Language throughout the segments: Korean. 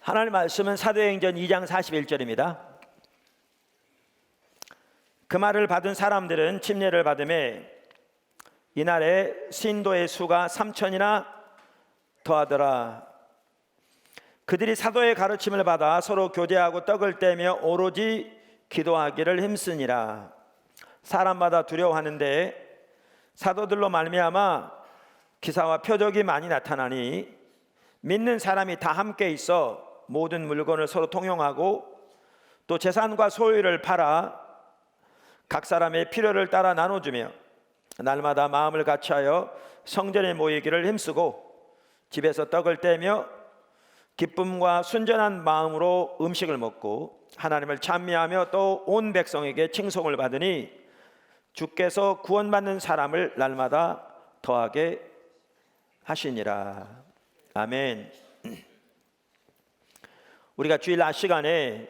하나님 말씀은 사도행전 2장 41절입니다. 그 말을 받은 사람들은 침례를 받음에 이날에 신도의 수가 3,000이나 더하더라. 그들이 사도의 가르침을 받아 서로 교제하고 떡을 떼며 오로지 기도하기를 힘쓰니라. 사람마다 두려워하는데 사도들로 말미암아 기사와 표적이 많이 나타나니 믿는 사람이 다 함께 있어 모든 물건을 서로 통용하고 또 재산과 소유를 팔아 각 사람의 필요를 따라 나눠주며 날마다 마음을 같이하여 성전에 모이기를 힘쓰고 집에서 떡을 떼며 기쁨과 순전한 마음으로 음식을 먹고 하나님을 찬미하며 또 온 백성에게 칭송을 받으니 주께서 구원받는 사람을 날마다 더하게 하시니라. 아멘. 우리가 주일 낮 시간에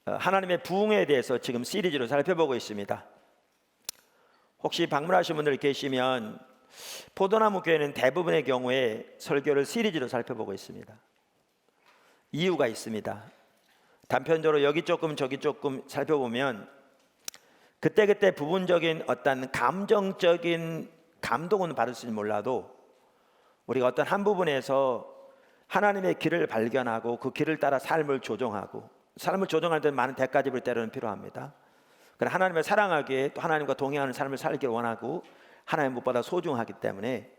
하나님의 부흥에 대해서 지금 시리즈로 살펴보고 있습니다. 혹시 방문하신 분들 계시면 포도나무 교회는 대부분의 경우에 설교를 시리즈로 살펴보고 있습니다. 이유가 있습니다. 단편적으로 여기 조금 저기 조금 살펴보면 그때그때 부분적인 어떤 감정적인 감동은 받을지는 몰라도 우리가 어떤 한 부분에서 하나님의 길을 발견하고 그 길을 따라 삶을 조정하고, 삶을 조정할 때는 많은 대가 지불 때로는 필요합니다. 그러나 하나님을 사랑하기에 또 하나님과 동행하는 삶을 살기를 원하고 하나님 무엇보다 소중하기 때문에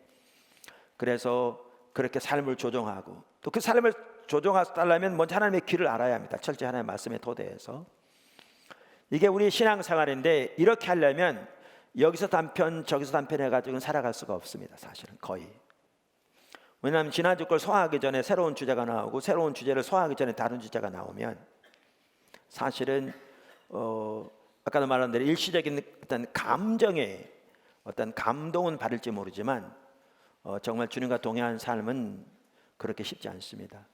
그래서 그렇게 삶을 조정하고 또 그 삶을 조정하려면 먼저 하나님의 길을 알아야 합니다. 철저히 하나님의 말씀의 토대에서. 이게 우리 신앙생활인데 이렇게 하려면 여기서 단편 저기서 단편 해가지고는 살아갈 수가 없습니다. 사실은 거의. 왜냐하면 지난주 걸 소화하기 전에 새로운 주제가 나오고 새로운 주제를 소화하기 전에 다른 주제가 나오면 사실은 아까도 말한 대로 일시적인 어떤 감정의 어떤 감동은 받을지 모르지만 정말 주님과 동행하는 삶은 그렇게 쉽지 않습니다.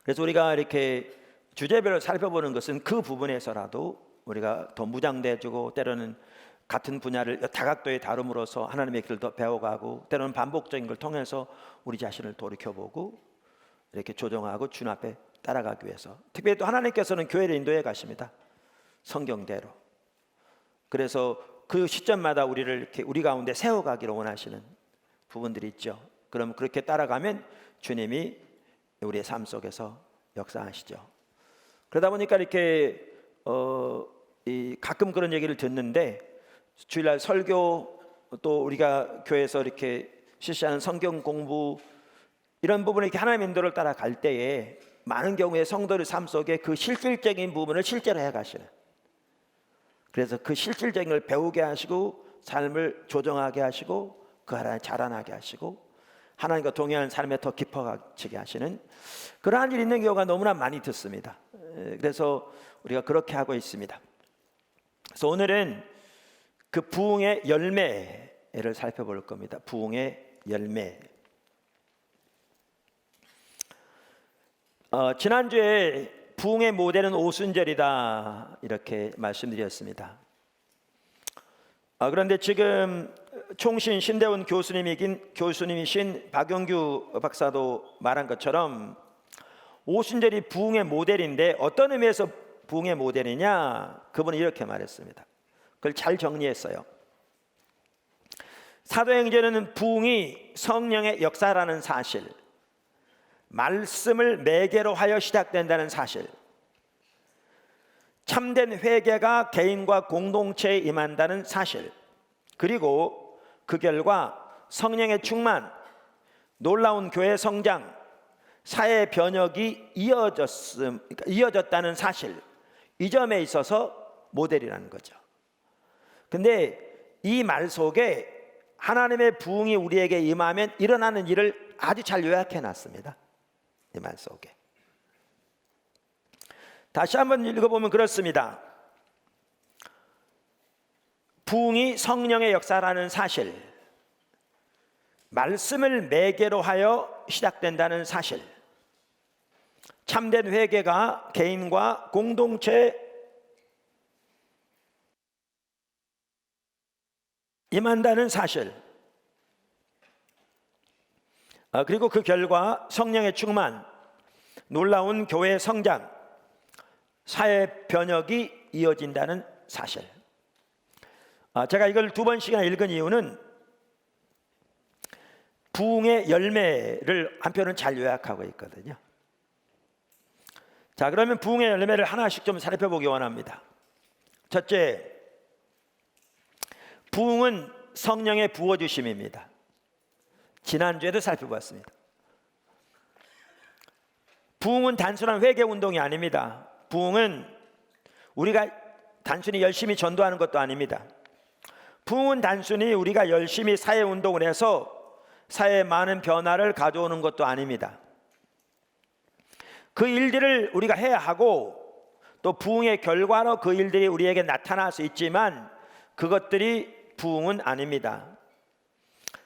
그래서 우리가 이렇게 주제별로 살펴보는 것은 그 부분에서라도 우리가 더 무장돼지고 때로는 같은 분야를 다각도에 다룸으로써 하나님의 길을 더 배워가고 때로는 반복적인 걸 통해서 우리 자신을 돌이켜보고 이렇게 조정하고 주님 앞에 따라가기 위해서, 특별히 또 하나님께서는 교회를 인도해 가십니다. 성경대로. 그래서 그 시점마다 우리를 이렇게 우리 가운데 세워가기를 원하시는 부분들이 있죠. 그럼 그렇게 따라가면 주님이 우리의 삶 속에서 역사하시죠. 그러다 보니까 이렇게 가끔 그런 얘기를 듣는데, 주일날 설교 또 우리가 교회에서 이렇게 실시하는 성경 공부 이런 부분에 이렇게 하나님의 인도를 따라갈 때에 많은 경우에 성도의 삶 속에 그 실질적인 부분을 실제로 해가시는, 그래서 그 실질적인 걸 배우게 하시고 삶을 조정하게 하시고 그 하나에 자라나게 하시고 하나님과 동행하는 삶에 더 깊어지게 하시는 그러한 일이 있는 경우가 너무나 많이 듣습니다. 그래서 우리가 그렇게 하고 있습니다. 그래서 오늘은 그 부흥의 열매를 살펴볼 겁니다. 부흥의 열매. 지난주에 부흥의 모델은 오순절이다 이렇게 말씀드렸습니다. 그런데 지금 총신 신대원 교수님이신 박영규 박사도 말한 것처럼 오순절이 부흥의 모델인데 어떤 의미에서 부흥의 모델이냐, 그분은 이렇게 말했습니다. 그걸 잘 정리했어요. 사도행전에는 부흥이 성령의 역사라는 사실, 말씀을 매개로 하여 시작된다는 사실, 참된 회개가 개인과 공동체에 임한다는 사실, 그리고 그 결과 성령의 충만, 놀라운 교회 성장, 사회 변혁이 이어졌다는 사실, 이 점에 있어서 모델이라는 거죠. 근데 이 말 속에 하나님의 부흥이 우리에게 임하면 일어나는 일을 아주 잘 요약해 놨습니다. 이 말 속에. 다시 한번 읽어보면 그렇습니다. 부흥이 성령의 역사라는 사실, 말씀을 매개로 하여 시작된다는 사실, 참된 회개가 개인과 공동체에 임한다는 사실, 그리고 그 결과 성령의 충만, 놀라운 교회 성장, 사회 변혁이 이어진다는 사실. 제가 이걸 2번씩이나 읽은 이유는 부흥의 열매를 한편은 잘 요약하고 있거든요. 자, 그러면 부흥의 열매를 하나씩 좀 살펴보기 원합니다. 첫째, 부흥은 성령의 부어주심입니다. 지난주에도 살펴봤습니다. 부흥은 단순한 회개 운동이 아닙니다. 부흥은 우리가 단순히 열심히 전도하는 것도 아닙니다. 부흥은 단순히 우리가 열심히 사회 운동을 해서 사회에 많은 변화를 가져오는 것도 아닙니다. 그 일들을 우리가 해야 하고 또 부흥의 결과로 그 일들이 우리에게 나타날 수 있지만 그것들이 부흥은 아닙니다.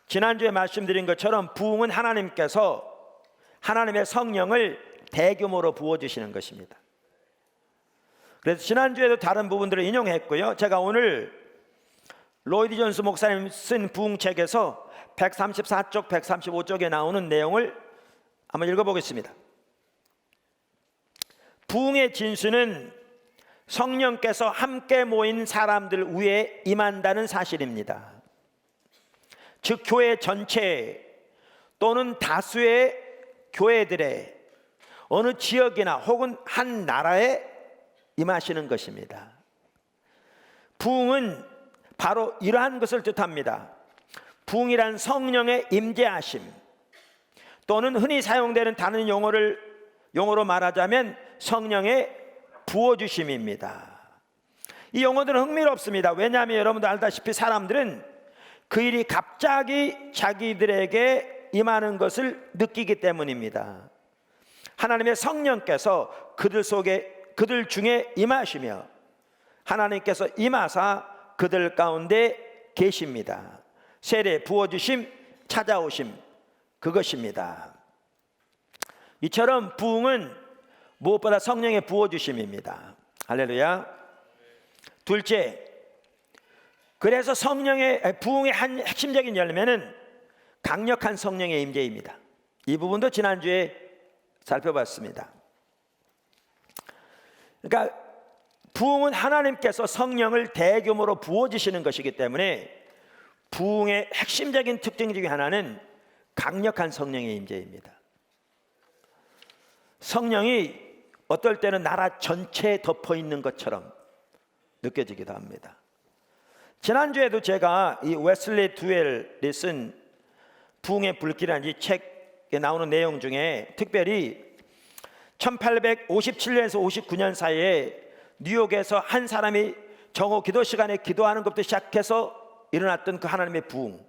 지난주에 말씀드린 것처럼 부흥은 하나님께서 하나님의 성령을 대규모로 부어주시는 것입니다. 그래서 지난주에도 다른 부분들을 인용했고요. 제가 오늘 로이드 존스 목사님 쓴 부흥책에서 134쪽, 135쪽에 나오는 내용을 한번 읽어보겠습니다. 부흥의 진수는 성령께서 함께 모인 사람들 위에 임한다는 사실입니다. 즉 교회 전체 또는 다수의 교회들의 어느 지역이나 혹은 한 나라에 임하시는 것입니다. 부흥은 바로 이러한 것을 뜻합니다. 부흥이란 성령의 임재하심, 또는 흔히 사용되는 다른 용어로 말하자면 성령의 부어주심입니다. 이 용어들은 흥미롭습니다. 왜냐하면 여러분도 알다시피 사람들은 그 일이 갑자기 자기들에게 임하는 것을 느끼기 때문입니다. 하나님의 성령께서 그들 중에 임하시며 하나님께서 임하사 그들 가운데 계십니다. 세례, 부어주심, 찾아오심, 그것입니다. 이처럼 부흥은 무엇보다 성령의 부어주심입니다. 할렐루야. 둘째, 그래서 부흥의 한 핵심적인 열매는 강력한 성령의 임재입니다. 이 부분도 지난주에 살펴봤습니다. 그러니까 부흥은 하나님께서 성령을 대규모로 부어주시는 것이기 때문에 부흥의 핵심적인 특징 중에 하나는 강력한 성령의 임재입니다. 성령이 어떨 때는 나라 전체에 덮어 있는 것처럼 느껴지기도 합니다. 지난주에도 제가 이 웨슬리 듀웰이 쓴 부흥의 불길이라는 이 책에 나오는 내용 중에 특별히 1857년에서 59년 사이에 뉴욕에서 한 사람이 정오 기도 시간에 기도하는 것부터 시작해서 일어났던 그 하나님의 부흥,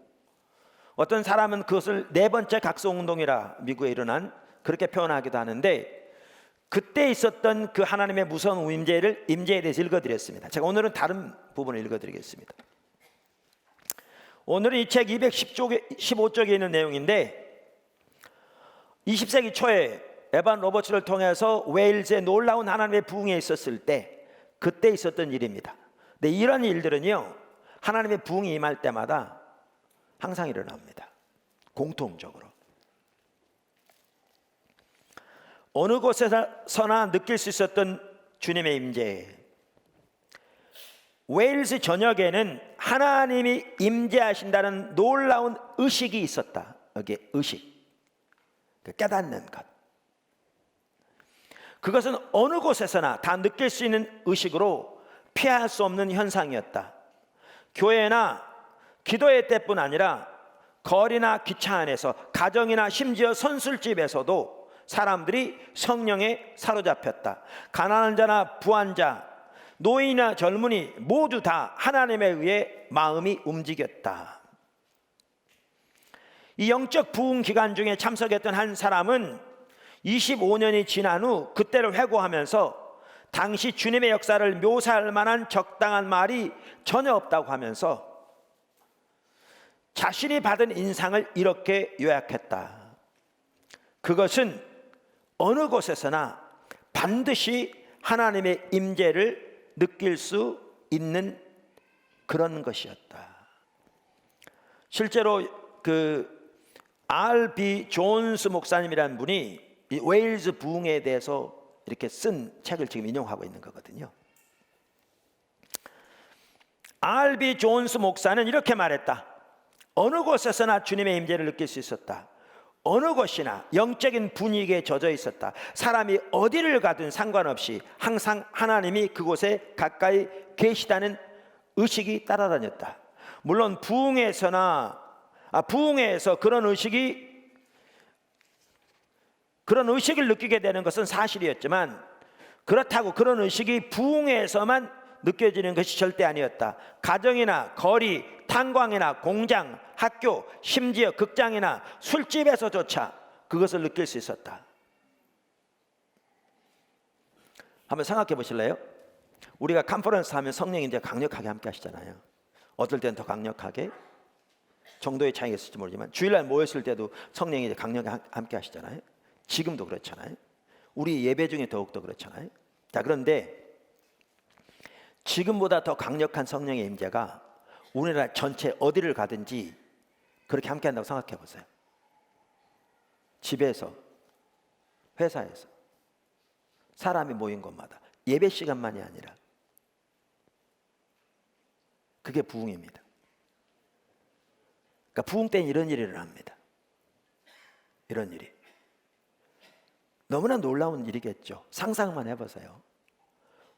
어떤 사람은 그것을 네 번째 각성운동이라 미국에 일어난 그렇게 표현하기도 하는데, 그때 있었던 그 하나님의 무서운 임재에 대해서 읽어드렸습니다. 제가 오늘은 다른 부분을 읽어드리겠습니다. 오늘은 이 책 215쪽에 있는 내용인데, 20세기 초에 에반 로버츠를 통해서 웨일즈의 놀라운 하나님의 부흥에 있었을 때 그때 있었던 일입니다. 근데 이런 일들은요, 하나님의 부흥이 임할 때마다 항상 일어납니다. 공통적으로 어느 곳에서나 느낄 수 있었던 주님의 임재. 웨일스 전역에는 하나님이 임재하신다는 놀라운 의식이 있었다. 여기 의식, 깨닫는 것. 그것은 어느 곳에서나 다 느낄 수 있는 의식으로 피할 수 없는 현상이었다. 교회나 기도회 때뿐 아니라 거리나 기차 안에서, 가정이나 심지어 선술집에서도 사람들이 성령에 사로잡혔다. 가난한 자나 부한 자, 노인이나 젊은이 모두 다 하나님에 의해 마음이 움직였다. 이 영적 부흥 기간 중에 참석했던 한 사람은 25년이 지난 후 그때를 회고하면서 당시 주님의 역사를 묘사할 만한 적당한 말이 전혀 없다고 하면서 자신이 받은 인상을 이렇게 요약했다. 그것은 어느 곳에서나 반드시 하나님의 임재를 느낄 수 있는 그런 것이었다. 실제로 그 R.B. 존스 목사님이라는 분이 이 웨일즈 부흥에 대해서 이렇게 쓴 책을 지금 인용하고 있는 거거든요. R.B. 존스 목사는 이렇게 말했다. 어느 곳에서나 주님의 임재를 느낄 수 있었다. 어느 곳이나 영적인 분위기에 젖어 있었다. 사람이 어디를 가든 상관없이 항상 하나님이 그곳에 가까이 계시다는 의식이 따라다녔다. 물론 부흥회에서 그런 의식을 느끼게 되는 것은 사실이었지만, 그렇다고 그런 의식이 부흥회에서만 느껴지는 것이 절대 아니었다. 가정이나 거리, 탄광이나 공장, 학교, 심지어 극장이나 술집에서조차 그것을 느낄 수 있었다. 한번 생각해 보실래요? 우리가 컨퍼런스 하면 성령이 이제 강력하게 함께 하시잖아요. 어떨 때는 더 강력하게, 정도의 차이가 있을지 모르지만 주일날 모였을 때도 성령이 이제 강력하게 함께 하시잖아요. 지금도 그렇잖아요. 우리 예배 중에 더욱더 그렇잖아요. 자, 그런데 지금보다 더 강력한 성령의 임재가 우리나라 전체 어디를 가든지 그렇게 함께 한다고 생각해 보세요. 집에서, 회사에서, 사람이 모인 곳마다, 예배 시간만이 아니라. 그게 부흥입니다. 그러니까 부흥 때는 이런 일이 일어납니다. 이런 일이 너무나 놀라운 일이겠죠. 상상만 해보세요.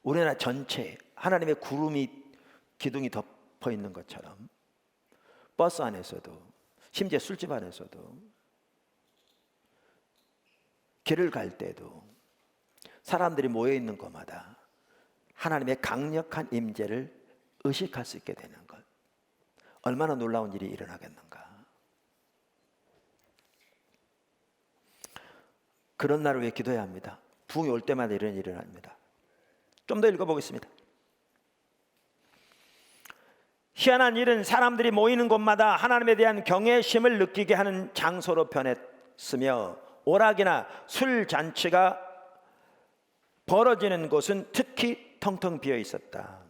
우리나라 전체 하나님의 구름이 기둥이 덮어 있는 것처럼, 버스 안에서도, 심지어 술집 안에서도, 길을 갈 때도 사람들이 모여 있는 곳마다 하나님의 강력한 임재를 의식할 수 있게 되는 것, 얼마나 놀라운 일이 일어나겠는가. 그런 날을 위해 기도해야 합니다. 부흥이 올 때마다 이런 일이 일어납니다. 좀 더 읽어보겠습니다. 희한한 일은 사람들이 모이는 곳마다 하나님에 대한 경외심을 느끼게 하는 장소로 변했으며, 오락이나 술잔치가 벌어지는 곳은 특히 텅텅 비어 있었다.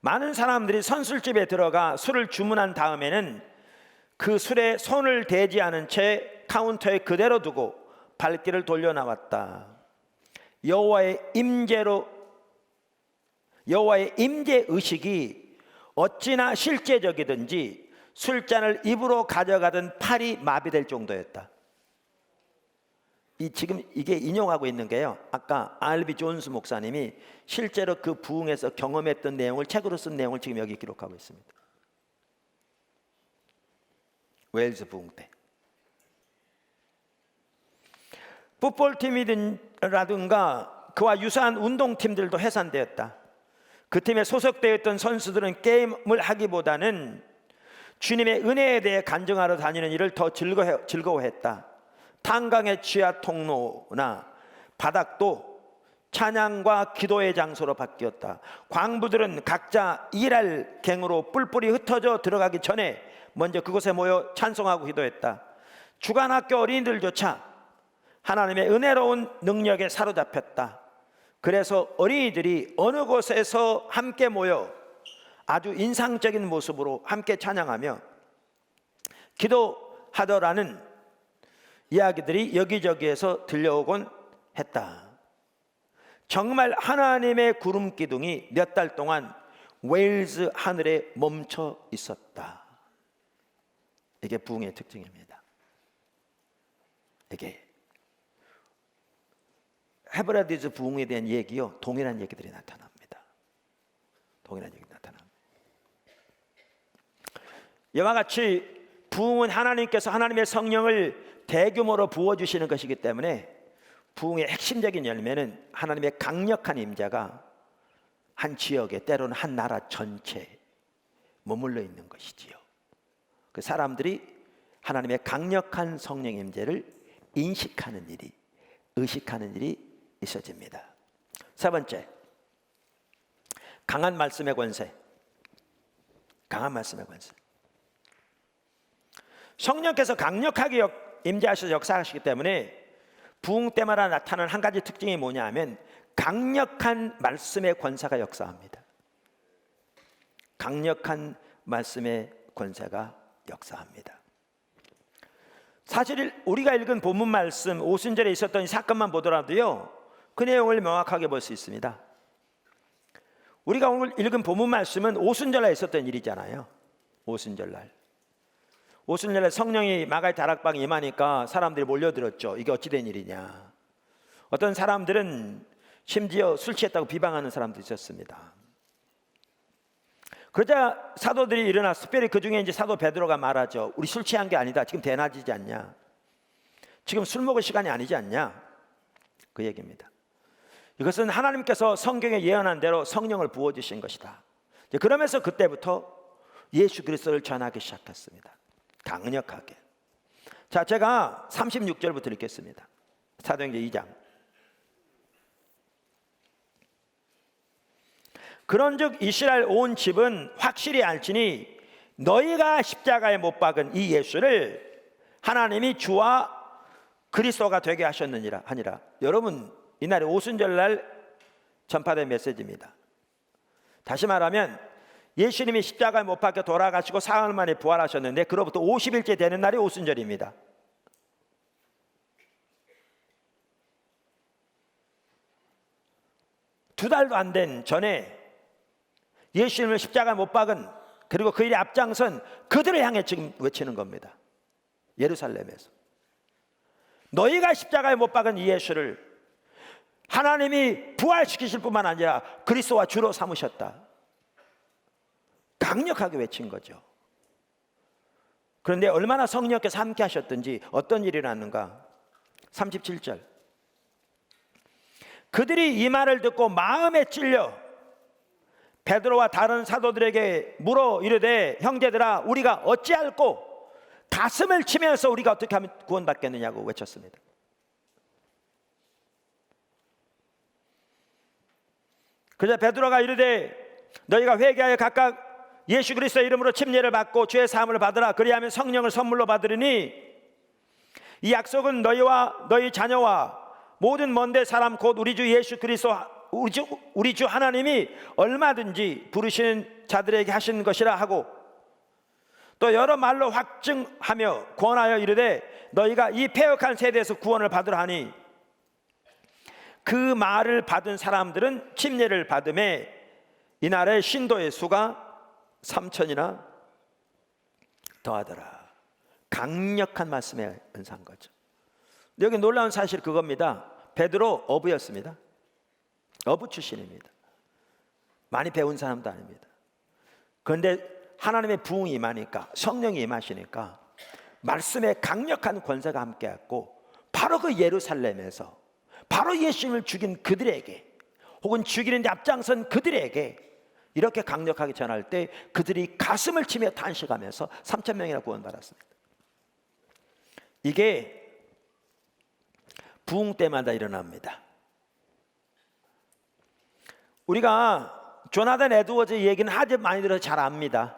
많은 사람들이 선술집에 들어가 술을 주문한 다음에는 그 술에 손을 대지 않은 채 카운터에 그대로 두고 발길을 돌려 나왔다. 여호와의 임재 의식이 어찌나 실제적이든지 술잔을 입으로 가져가던 팔이 마비될 정도였다. 지금 이게 인용하고 있는 게요, 아까 R.B. 존스 목사님이 실제로 그 부흥에서 경험했던 내용을 책으로 쓴 내용을 지금 여기 기록하고 있습니다. 웨일즈 부흥 때 풋볼팀이라든가 그와 유사한 운동팀들도 해산되었다. 그 팀에 소속되어 있던 선수들은 게임을 하기보다는 주님의 은혜에 대해 간증하러 다니는 일을 더 즐거워했다. 탄광의 지하 통로나 바닥도 찬양과 기도의 장소로 바뀌었다. 광부들은 각자 일할 갱으로 뿔뿔이 흩어져 들어가기 전에 먼저 그곳에 모여 찬송하고 기도했다. 주간학교 어린이들조차 하나님의 은혜로운 능력에 사로잡혔다. 그래서 어린이들이 어느 곳에서 함께 모여 아주 인상적인 모습으로 함께 찬양하며 기도하더라는 이야기들이 여기저기에서 들려오곤 했다. 정말 하나님의 구름 기둥이 몇 달 동안 웨일즈 하늘에 멈춰 있었다. 이게 부흥의 특징입니다. 이게 헤브라디즈 부흥에 대한 얘기요, 동일한 얘기들이 나타납니다. 동일한 얘기가 나타납니다. 이와 같이 부흥은 하나님께서 하나님의 성령을 대규모로 부어주시는 것이기 때문에 부흥의 핵심적인 열매는 하나님의 강력한 임재가 한 지역에, 때로는 한 나라 전체에 머물러 있는 것이지요. 그 사람들이 하나님의 강력한 성령 임재를 인식하는 일이, 의식하는 일이 있어집니다. 세 번째, 강한 말씀의 권세. 강한 말씀의 권세. 성령께서 강력하게 임재하셔서 역사하시기 때문에 부흥 때마다 나타나는 한 가지 특징이 뭐냐 하면 강력한 말씀의 권세가 역사합니다. 강력한 말씀의 권세가 역사합니다. 사실 우리가 읽은 본문 말씀 오순절에 있었던 이 사건만 보더라도요, 그 내용을 명확하게 볼 수 있습니다. 우리가 오늘 읽은 본문 말씀은 오순절에 있었던 일이잖아요. 오순절날 성령이 마가의 다락방에 임하니까 사람들이 몰려들었죠. 이게 어찌된 일이냐. 어떤 사람들은 심지어 술 취했다고 비방하는 사람도 있었습니다. 그러자 사도들이 일어나서, 특별히 그 중에 이제 사도 베드로가 말하죠. 우리 술 취한 게 아니다. 지금 대낮이지 않냐. 지금 술 먹을 시간이 아니지 않냐. 그 얘기입니다. 이것은 하나님께서 성경에 예언한 대로 성령을 부어주신 것이다. 그러면서 그때부터 예수 그리스도를 전하기 시작했습니다. 강력하게. 자, 제가 36절부터 읽겠습니다. 사도행전 2장. 그런즉 이스라엘 온 집은 확실히 알지니 너희가 십자가에 못 박은 이 예수를 하나님이 주와 그리스도가 되게 하셨느니라 하니라. 여러분, 이날이 오순절날 전파된 메시지입니다. 다시 말하면 예수님이 십자가에 못 박혀 돌아가시고 사흘 만에 부활하셨는데 그로부터 50일째 되는 날이 오순절입니다. 두 달도 안 된 전에 예수님을 십자가에 못 박은, 그리고 그 일에 앞장선 그들을 향해 지금 외치는 겁니다. 예루살렘에서 너희가 십자가에 못 박은 이 예수를 하나님이 부활시키실 뿐만 아니라 그리스도와 주로 삼으셨다. 강력하게 외친 거죠. 그런데 얼마나 성령께서 함께 하셨든지 어떤 일이 일어났는가. 37절. 그들이 이 말을 듣고 마음에 찔려 베드로와 다른 사도들에게 물어 이르되 형제들아 우리가 어찌할꼬 가슴을 치면서 우리가 어떻게 하면 구원받겠느냐고 외쳤습니다. 그러자 베드로가 이르되 너희가 회개하여 각각 예수 그리스도의 이름으로 침례를 받고 죄의 사함을 받으라. 그리하면 성령을 선물로 받으리니 이 약속은 너희와 너희 자녀와 모든 먼데 사람 곧 우리 주 예수 그리스도 우리 주 하나님이 얼마든지 부르시는 자들에게 하신 것이라 하고 또 여러 말로 확증하며 권하여 이르되 너희가 이 패역한 세대에서 구원을 받으라 하니 그 말을 받은 사람들은 침례를 받음에 이날의 신도의 수가 3,000이나 더하더라. 강력한 말씀에 은사한 거죠. 여기 놀라운 사실 그겁니다. 베드로 어부였습니다. 어부 출신입니다. 많이 배운 사람도 아닙니다. 그런데 하나님의 부흥이 임하니까, 성령이 임하시니까 말씀에 강력한 권세가 함께했고 바로 그 예루살렘에서 바로 예수님을 죽인 그들에게 혹은 죽이는데 앞장선 그들에게 이렇게 강력하게 전할 때 그들이 가슴을 치며 탄식하면서 3,000명이나 구원받았습니다. 이게 부흥 때마다 일어납니다. 우리가 조나단 에드워즈 얘기는 아주 많이 들어서 잘 압니다.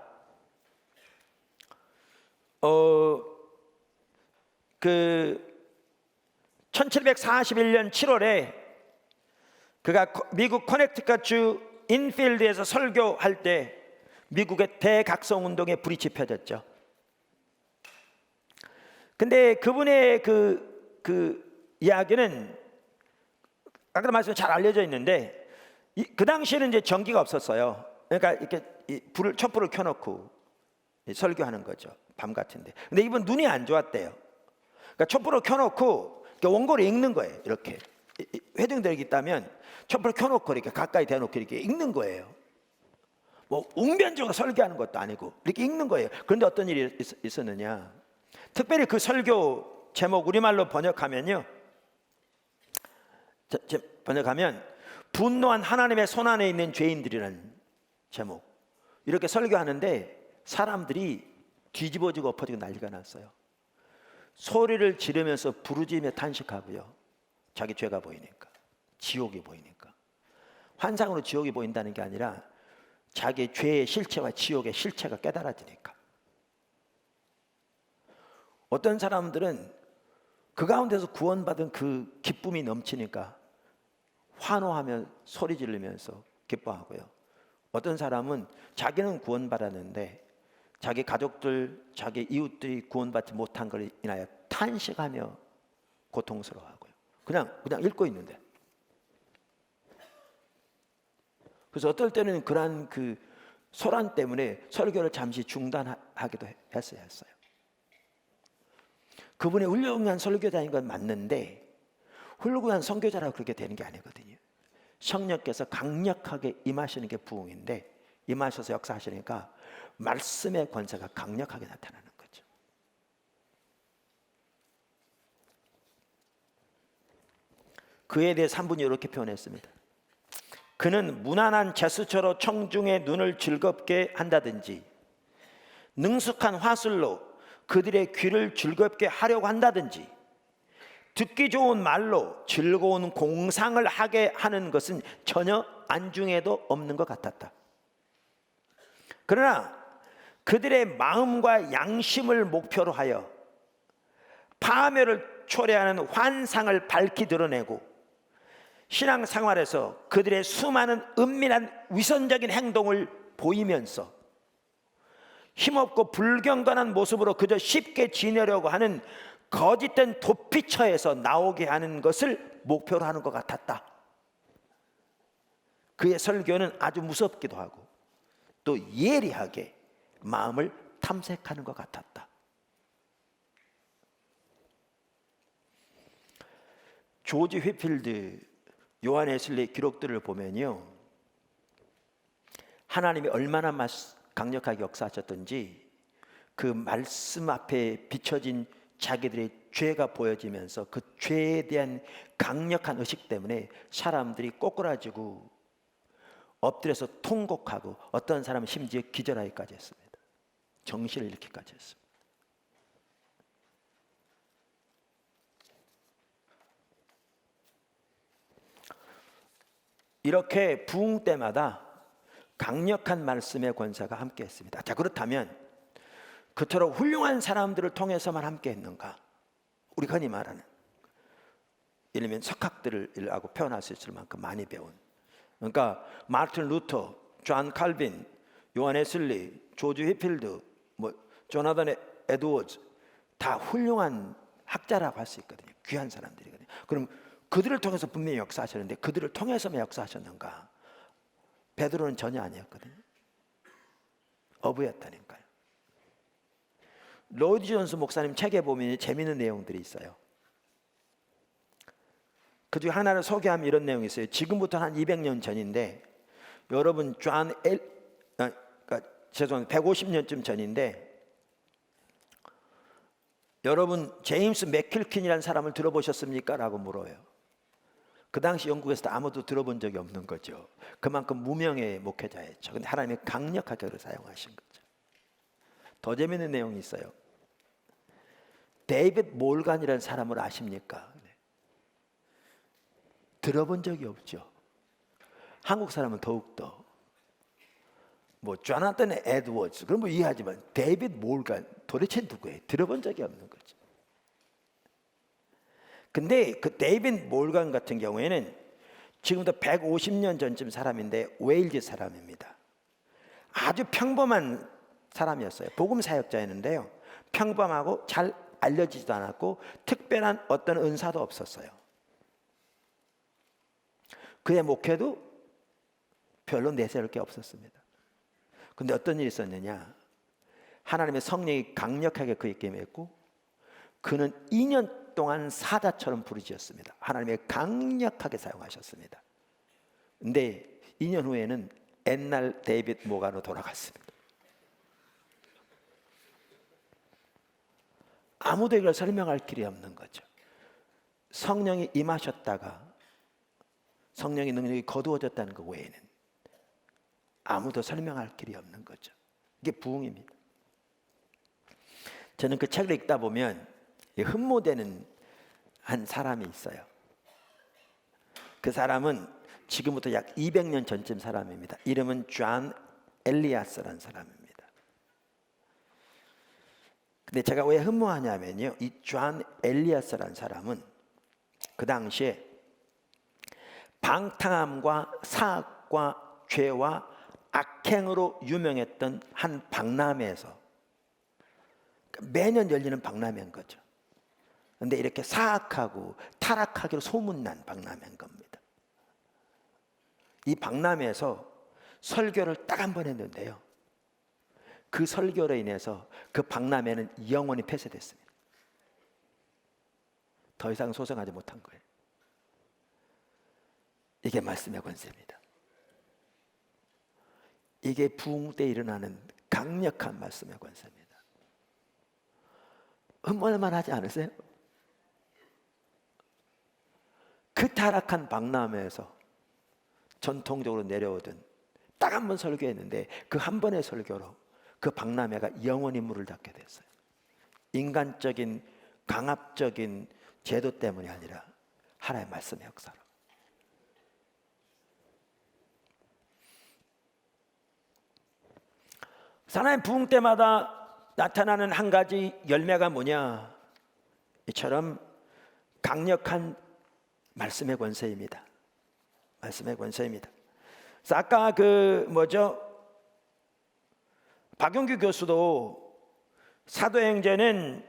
1741년 7월에 그가 미국 커넥티컷주 인필드에서 설교할 때 미국의 대각성운동에 불이 지펴졌죠. 근데 그분의 그 이야기는 아까 말씀 잘 알려져 있는데 그 당시에는 이제 전기가 없었어요. 그러니까 이렇게 촛불을 켜놓고 설교하는 거죠. 밤 같은데. 근데 이분 눈이 안 좋았대요. 그러니까 촛불을 켜놓고 원고를 읽는 거예요. 이렇게 회등들이 있다면 촛불을 켜놓고 이렇게 가까이 대놓고 이렇게 읽는 거예요. 뭐 웅변적으로 설교하는 것도 아니고 이렇게 읽는 거예요. 그런데 어떤 일이 있었느냐? 특별히 그 설교 제목 우리말로 번역하면요. 번역하면 분노한 하나님의 손안에 있는 죄인들이라는 제목. 이렇게 설교하는데 사람들이 뒤집어지고 엎어지고 난리가 났어요. 소리를 지르면서 부르짖으며 탄식하고요. 자기 죄가 보이니까, 지옥이 보이니까. 환상으로 지옥이 보인다는 게 아니라 자기의 죄의 실체와 지옥의 실체가 깨달아지니까. 어떤 사람들은 그 가운데서 구원받은 그 기쁨이 넘치니까 환호하며 소리 지르면서 기뻐하고요. 어떤 사람은 자기는 구원받았는데 자기 가족들, 자기 이웃들이 구원받지 못한 걸 인하여 탄식하며 고통스러워하고요. 그냥 읽고 있는데. 그래서 어떨 때는 그러한 그 소란 때문에 설교를 잠시 중단하기도 했어요. 그분이 훌륭한 설교자인 건 맞는데 훌륭한 선교자라고 그렇게 되는 게 아니거든요. 성령께서 강력하게 임하시는 게 부흥인데 임하셔서 역사하시니까 말씀의 권세가 강력하게 나타나는 거죠. 그에 대해 3분이 이렇게 표현했습니다. 그는 무난한 제스처로 청중의 눈을 즐겁게 한다든지 능숙한 화술로 그들의 귀를 즐겁게 하려고 한다든지 듣기 좋은 말로 즐거운 공상을 하게 하는 것은 전혀 안중에도 없는 것 같았다. 그러나 그들의 마음과 양심을 목표로 하여 파멸을 초래하는 환상을 밝히 드러내고 신앙생활에서 그들의 수많은 은밀한 위선적인 행동을 보이면서 힘없고 불경건한 모습으로 그저 쉽게 지내려고 하는 거짓된 도피처에서 나오게 하는 것을 목표로 하는 것 같았다. 그의 설교는 아주 무섭기도 하고 또 예리하게 마음을 탐색하는 것 같았다. 조지 휘필드, 요한 웨슬리 기록들을 보면요, 하나님이 얼마나 강력하게 역사하셨던지 그 말씀 앞에 비춰진 자기들의 죄가 보여지면서 그 죄에 대한 강력한 의식 때문에 사람들이 꼬꾸라지고 엎드려서 통곡하고 어떤 사람은 심지어 기절하기까지 했습니다. 정신을 잃기까지 했습니다. 이렇게 부흥 때마다 강력한 말씀의 권세가 함께했습니다. 자, 그렇다면 그토록 훌륭한 사람들을 통해서만 함께했는가? 우리가 흔히 말하는 예를 들면 석학들이라고 표현할 수 있을 만큼 많이 배운, 그러니까 마틴 루터, 존 칼빈, 요한 웨슬리, 조지 휘필드, 조나단 에드워즈, 다 훌륭한 학자라고 할 수 있거든요. 귀한 사람들이거든요. 그럼 그들을 통해서 분명히 역사하셨는데 그들을 통해서만 역사하셨는가? 베드로는 전혀 아니었거든요. 어부였다니까요. 로이드 존스 목사님 책에 보면 재미있는 내용들이 있어요. 그 중에 하나를 소개하면 이런 내용이 있어요. 지금부터 한 200년 전인데 여러분 150년쯤 전인데 여러분 제임스 맥킬킨이라는 사람을 들어보셨습니까? 라고 물어요. 그 당시 영국에서도 아무도 들어본 적이 없는 거죠. 그만큼 무명의 목회자였죠. 근데 하나님이 강력하게 그를 사용하신 거죠. 더 재미있는 내용이 있어요. 데이빗 몰간이라는 사람을 아십니까? 들어본 적이 없죠. 한국 사람은 더욱더 조나단 에드워즈 그런 거 이해하지만 데이빗 몰간 도대체 누구예요? 들어본 적이 없는 거죠. 근데 그 데이빗 몰간 같은 경우에는 지금부터 150년 전쯤 사람인데 웨일즈 사람입니다. 아주 평범한 사람이었어요. 복음 사역자였는데요. 평범하고 잘 알려지지도 않았고 특별한 어떤 은사도 없었어요. 그의 목회도 별로 내세울 게 없었습니다. 근데 어떤 일이 있었느냐? 하나님의 성령이 강력하게 그에게 임했고 그는 2년 동안 사자처럼 부르짖었습니다. 하나님의 강력하게 사용하셨습니다. 근데 2년 후에는 옛날 데이빗 모간으로 돌아갔습니다. 아무도 이걸 설명할 길이 없는 거죠. 성령이 임하셨다가 성령의 능력이 거두어졌다는 것 외에는 아무도 설명할 길이 없는 거죠. 이게 부흥입니다. 저는 그 책을 읽다 보면 흠모되는 한 사람이 있어요. 그 사람은 지금부터 약 200년 전쯤 사람입니다. 이름은 존 엘리아스라는 사람입니다. 근데 제가 왜 흠모하냐면요, 이 존 엘리아스라는 사람은 그 당시에 방탕함과 사악과 죄와 악행으로 유명했던 한 박람회에서 매년 열리는 박람회인 거죠. 그런데 이렇게 사악하고 타락하기로 소문난 박람회인 겁니다. 이 박람회에서 설교를 딱 한 번 했는데요, 그 설교로 인해서 그 박람회는 영원히 폐쇄됐습니다. 더 이상 소송하지 못한 거예요. 이게 말씀의 권세입니다. 이게 부흥 때 일어나는 강력한 말씀의 권세입니다. 음모만 하지 않으세요? 그 타락한 박람회에서 전통적으로 내려오던 딱 한 번 설교했는데 그 한 번의 설교로 그 박람회가 영원히 문을 닫게 됐어요. 인간적인 강압적인 제도 때문이 아니라 하나님의 말씀의 역사로. 하나님 부흥 때마다 나타나는 한 가지 열매가 뭐냐? 이처럼 강력한 말씀의 권세입니다. 말씀의 권세입니다. 그래서 아까 박용규 교수도 사도행전은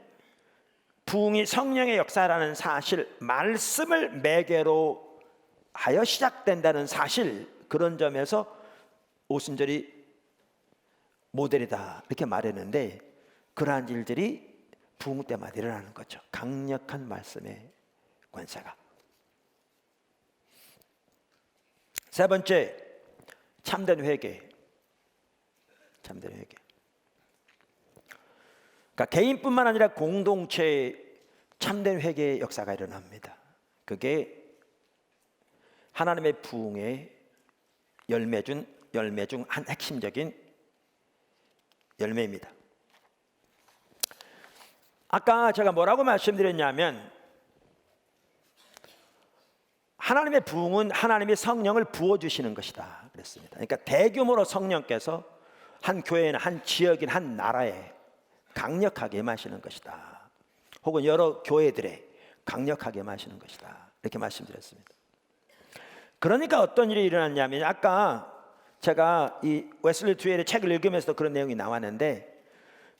부흥이 성령의 역사라는 사실, 말씀을 매개로 하여 시작된다는 사실, 그런 점에서 오순절이 모델이다 이렇게 말했는데, 그러한 일들이 부흥 때마다 일어나는 거죠. 강력한 말씀의 권세가. 세 번째, 참된 회개. 참된 회개. 그러니까 개인뿐만 아니라 공동체의 참된 회개의 역사가 일어납니다. 그게 하나님의 부흥의 열매 중 한 핵심적인 열매입니다. 아까 제가 뭐라고 말씀드렸냐면, 하나님의 부흥은 하나님의 성령을 부어주시는 것이다 그랬습니다. 그러니까 대규모로 성령께서 한 교회나 한 지역이나 한 나라에 강력하게 임하시는 것이다, 혹은 여러 교회들에 강력하게 임하시는 것이다, 이렇게 말씀드렸습니다. 그러니까 어떤 일이 일어났냐면, 아까 제가 이 웨슬리 듀엘의 책을 읽으면서도 그런 내용이 나왔는데,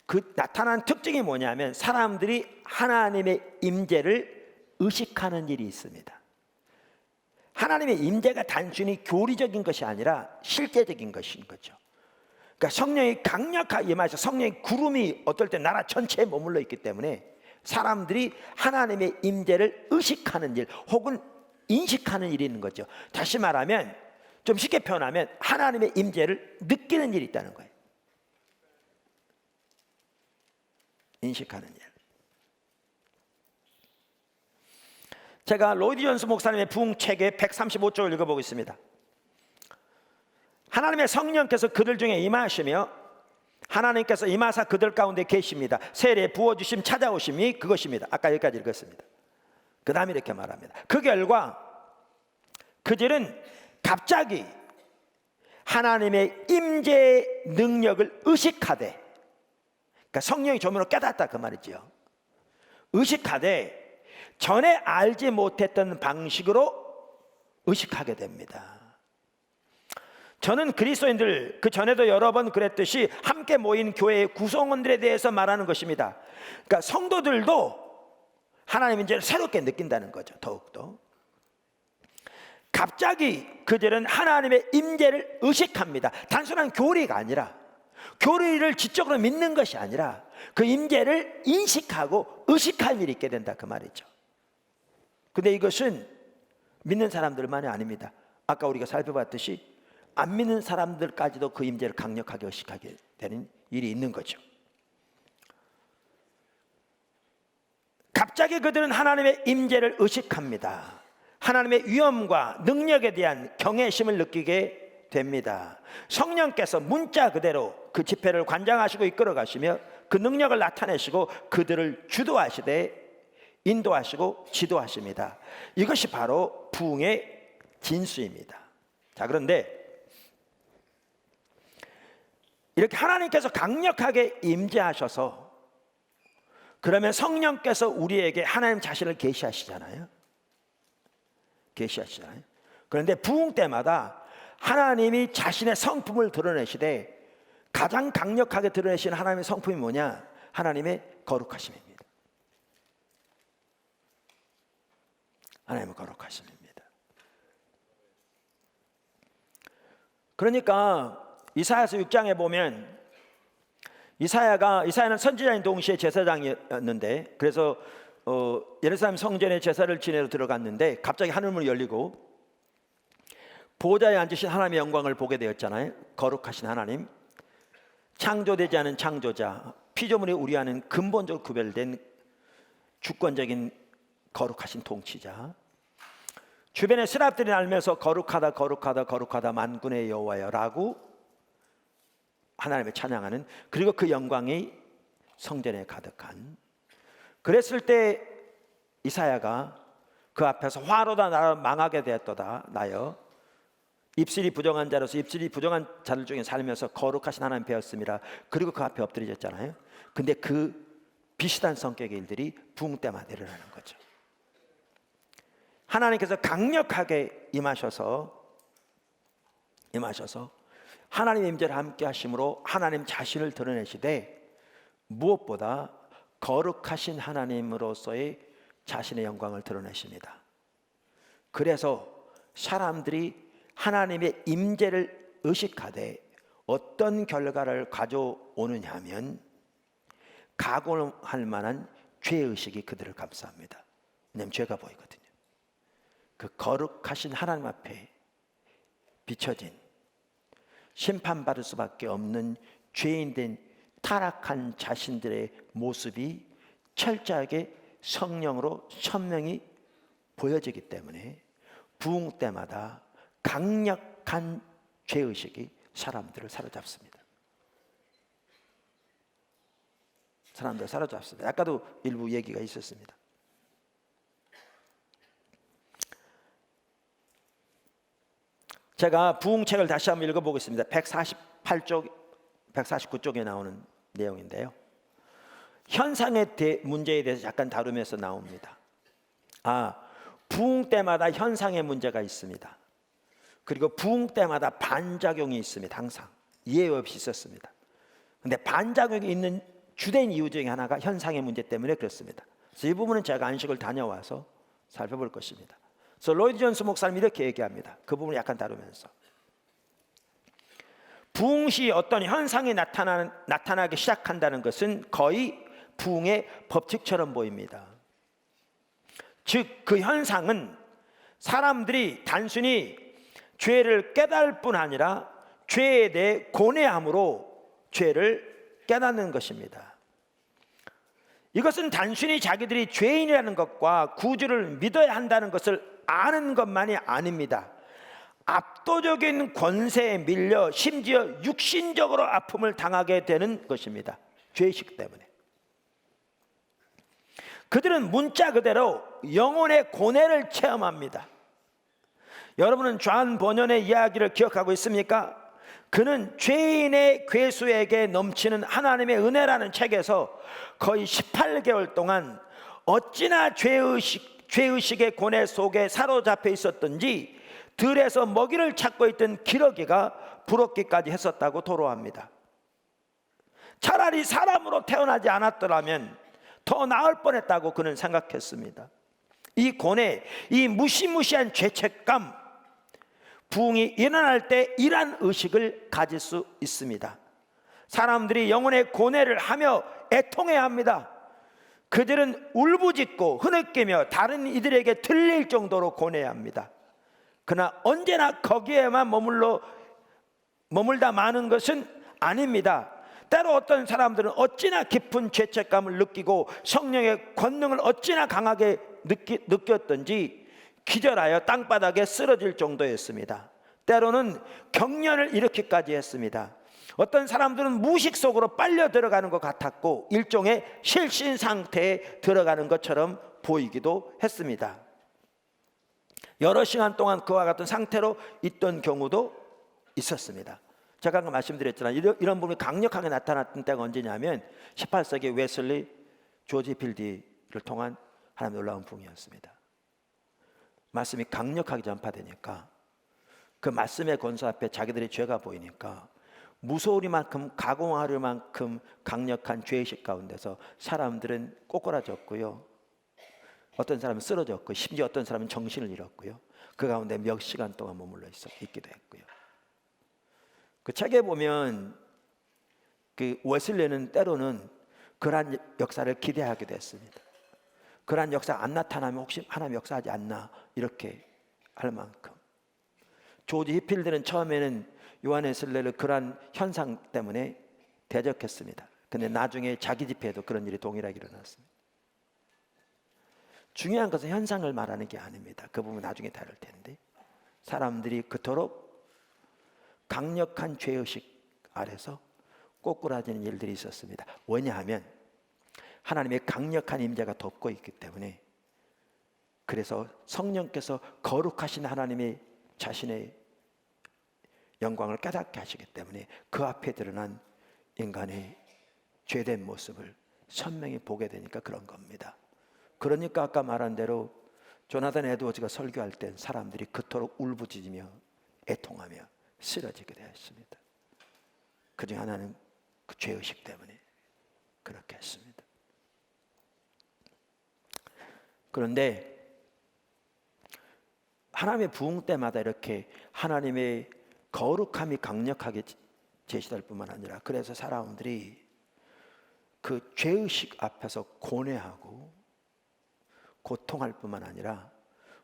그 나타난 특징이 뭐냐면 사람들이 하나님의 임재를 의식하는 일이 있습니다. 하나님의 임재가 단순히 교리적인 것이 아니라 실제적인 것인 거죠. 그러니까 성령이 강력하게 임하셔서 성령의 구름이 어떨 때 나라 전체에 머물러 있기 때문에 사람들이 하나님의 임재를 의식하는 일 혹은 인식하는 일이 있는 거죠. 다시 말하면, 좀 쉽게 표현하면 하나님의 임재를 느끼는 일이 있다는 거예요. 인식하는 일. 제가 로이드 존스 목사님의 부흥 책의 135쪽을 읽어보겠습니다. 하나님의 성령께서 그들 중에 임하시며 하나님께서 임하사 그들 가운데 계십니다. 세례 부어주심 찾아오심이 그것입니다. 아까 여기까지 읽었습니다. 그 다음에 이렇게 말합니다. 그 결과 그들은 갑자기 하나님의 임재의 능력을 의식하되, 그러니까 성령이 조문으로 깨닫다 그 말이죠. 의식하되 전에 알지 못했던 방식으로 의식하게 됩니다. 저는 그리스도인들, 그 전에도 여러 번 그랬듯이 함께 모인 교회의 구성원들에 대해서 말하는 것입니다. 그러니까 성도들도 하나님의 임재를 새롭게 느낀다는 거죠. 더욱더 갑자기 그들은 하나님의 임재를 의식합니다. 단순한 교리가 아니라, 교리를 지적으로 믿는 것이 아니라 그 임재를 인식하고 의식할 일이 있게 된다 그 말이죠. 근데 이것은 믿는 사람들만이 아닙니다. 아까 우리가 살펴봤듯이 안 믿는 사람들까지도 그 임재를 강력하게 의식하게 되는 일이 있는 거죠. 갑자기 그들은 하나님의 임재를 의식합니다. 하나님의 위엄과 능력에 대한 경외심을 느끼게 됩니다. 성령께서 문자 그대로 그 집회를 관장하시고 이끌어 가시며 그 능력을 나타내시고 그들을 주도하시되 인도하시고 지도하십니다. 이것이 바로 부흥의 진수입니다. 자, 그런데 이렇게 하나님께서 강력하게 임재하셔서, 그러면 성령께서 우리에게 하나님 자신을 계시하시잖아요. 계시하시잖아요. 그런데 부흥 때마다 하나님이 자신의 성품을 드러내시되, 가장 강력하게 드러내시는 하나님의 성품이 뭐냐? 하나님의 거룩하심입니다. 하나님의 거룩하심입니다. 그러니까 이사야서 6장에 보면 이사야는 선지자인 동시에 제사장이었는데, 그래서 예루살렘 성전에 제사를 지내러 들어갔는데 갑자기 하늘문이 열리고 보좌에 앉으신 하나님의 영광을 보게 되었잖아요. 거룩하신 하나님, 창조되지 않은 창조자, 피조물이 우리와는 근본적으로 구별된 주권적인 거룩하신 통치자, 주변에 스랍들이 날면서 거룩하다 거룩하다 거룩하다 만군의 여호와여 라고 하나님을 찬양하는, 그리고 그 영광이 성전에 가득한, 그랬을 때 이사야가 그 앞에서 화로다 나를 망하게 되었도다 나여 입술이 부정한 자로서 입술이 부정한 자들 중에 살면서 거룩하신 하나님 배웠습니다. 그리고 그 앞에 엎드려졌잖아요. 근데 그 비슷한 성격의 일들이 부흥 때마다 일어나는 거죠. 하나님께서 강력하게 임하셔서 하나님의 임재를 함께 하심으로 하나님 자신을 드러내시되, 무엇보다 거룩하신 하나님으로서의 자신의 영광을 드러내십니다. 그래서 사람들이 하나님의 임재를 의식하되 어떤 결과를 가져오느냐 하면 각오할 만한 죄의식이 그들을 감싸합니다. 왜냐하면 죄가 보이거든요. 그 거룩하신 하나님 앞에 비춰진 심판받을 수밖에 없는 죄인된 타락한 자신들의 모습이 철저하게 성령으로 선명히 보여지기 때문에 부흥 때마다 강력한 죄의식이 사람들을 사로잡습니다. 아까도 일부 얘기가 있었습니다. 제가 부흥책을 다시 한번 읽어보겠습니다. 148쪽, 149쪽에 나오는 내용인데요. 현상의 문제에 대해서 약간 다루면서 나옵니다. 부흥 때마다 현상의 문제가 있습니다. 그리고 부흥 때마다 반작용이 있습니다. 항상 이해 없이 있었습니다. 그런데 반작용이 있는 주된 이유 중에 하나가 현상의 문제 때문에 그렇습니다. 그래서 이 부분은 제가 안식을 다녀와서 살펴볼 것입니다. 그래서 로이드 존스 목사님이 이렇게 얘기합니다. 그 부분을 약간 다루면서, 부흥 시 어떤 현상이 나타나기 시작한다는 것은 거의 부흥의 법칙처럼 보입니다. 즉 그 현상은 사람들이 단순히 죄를 깨달을 뿐 아니라 죄에 대해 고뇌함으로 죄를 깨닫는 것입니다. 이것은 단순히 자기들이 죄인이라는 것과 구주를 믿어야 한다는 것을 아는 것만이 아닙니다. 압도적인 권세에 밀려 심지어 육신적으로 아픔을 당하게 되는 것입니다. 죄의식 때문에. 그들은 문자 그대로 영혼의 고뇌를 체험합니다. 여러분은 존 버년의 이야기를 기억하고 있습니까? 그는 죄인의 괴수에게 넘치는 하나님의 은혜라는 책에서 거의 18개월 동안 어찌나 죄의식의 고뇌 속에 사로잡혀 있었던지 들에서 먹이를 찾고 있던 기러기가 부럽기까지 했었다고 토로합니다. 차라리 사람으로 태어나지 않았더라면 더 나을 뻔했다고 그는 생각했습니다. 이 고뇌, 이 무시무시한 죄책감, 부흥이 일어날 때 이러한 의식을 가질 수 있습니다. 사람들이 영혼의 고뇌를 하며 애통해야 합니다. 그들은 울부짖고 흐느끼며 다른 이들에게 들릴 정도로 고뇌합니다. 그러나 언제나 거기에만 머물다 마는 것은 아닙니다. 때로 어떤 사람들은 어찌나 깊은 죄책감을 느끼고 성령의 권능을 어찌나 강하게 느꼈던지 기절하여 땅바닥에 쓰러질 정도였습니다. 때로는 경련을 일으키기까지 했습니다. 어떤 사람들은 무식 속으로 빨려 들어가는 것 같았고 일종의 실신 상태에 들어가는 것처럼 보이기도 했습니다. 여러 시간 동안 그와 같은 상태로 있던 경우도 있었습니다. 제가 아까 말씀드렸잖아요. 이런 부분이 강력하게 나타났던 때가 언제냐면 18세기 웨슬리, 조지 필디를 통한 하나님의 놀라운 부흥이었습니다. 말씀이 강력하게 전파되니까 그 말씀의 권세 앞에 자기들의 죄가 보이니까 무소리만큼 가공할 만큼 강력한 죄의식 가운데서 사람들은 꼬꾸라졌고요. 어떤 사람은 쓰러졌고 심지어 어떤 사람은 정신을 잃었고요. 그 가운데 몇 시간 동안 머물러 있기도 했고요. 그 책에 보면 그 웨슬리는 때로는 그러한 역사를 기대하기도 했습니다. 그러한 역사 안 나타나면 혹시 하나님 역사하지 않나 이렇게 할 만큼. 조지 히필드는 처음에는 요한 웨슬리를 그러한 현상 때문에 대적했습니다. 근데 나중에 자기 집회에도 그런 일이 동일하게 일어났습니다. 중요한 것은 현상을 말하는 게 아닙니다. 그 부분 나중에 다룰 텐데, 사람들이 그토록 강력한 죄의식 아래서 꼬꾸라지는 일들이 있었습니다. 왜냐하면 하나님의 강력한 임재가 덮고 있기 때문에. 그래서 성령께서 거룩하신 하나님의 자신의 영광을 깨닫게 하시기 때문에 그 앞에 드러난 인간의 죄된 모습을 선명히 보게 되니까 그런 겁니다. 그러니까 아까 말한 대로 조나단 에드워즈가 설교할 땐 사람들이 그토록 울부짖으며 애통하며 쓰러지게 되었습니다. 그중 하나는 그 죄의식 때문에 그렇게 했습니다. 그런데 하나님의 부흥 때마다 이렇게 하나님의 거룩함이 강력하게 제시될 뿐만 아니라, 그래서 사람들이 그 죄의식 앞에서 고뇌하고 고통할 뿐만 아니라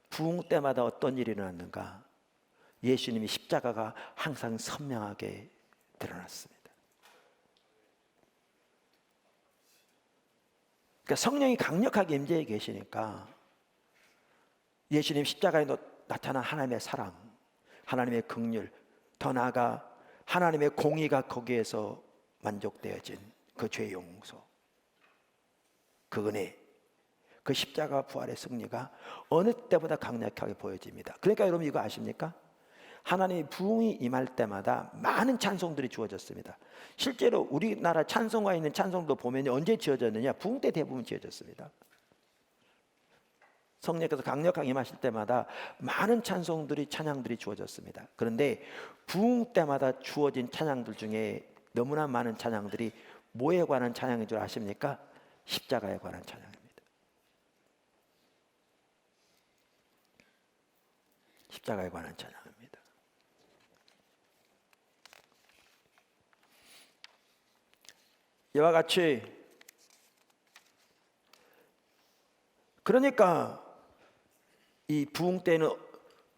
부흥 때마다 어떤 일이 일어났는가? 예수님이 십자가가 항상 선명하게 드러났습니다. 그러니까 성령이 강력하게 임재해 계시니까 예수님 십자가에 나타난 하나님의 사랑, 하나님의 긍휼, 더 나아가 하나님의 공의가 거기에서 만족되어진 그 죄 용서, 그 은혜, 그 십자가 부활의 승리가 어느 때보다 강력하게 보여집니다. 그러니까 여러분 이거 아십니까? 하나님의 부흥이 임할 때마다 많은 찬송들이 주어졌습니다. 실제로 우리나라 찬송가에 있는 찬송도 보면 언제 지어졌느냐? 부흥 때 대부분 지어졌습니다. 성령께서 강력하게 임하실 때마다 많은 찬송들이, 찬양들이 주어졌습니다. 그런데 부흥 때마다 주어진 찬양들 중에 너무나 많은 찬양들이 뭐에 관한 찬양인 줄 아십니까? 십자가에 관한 찬양입니다. 십자가에 관한 찬양입니다. 이와 같이, 그러니까 이 부흥 때는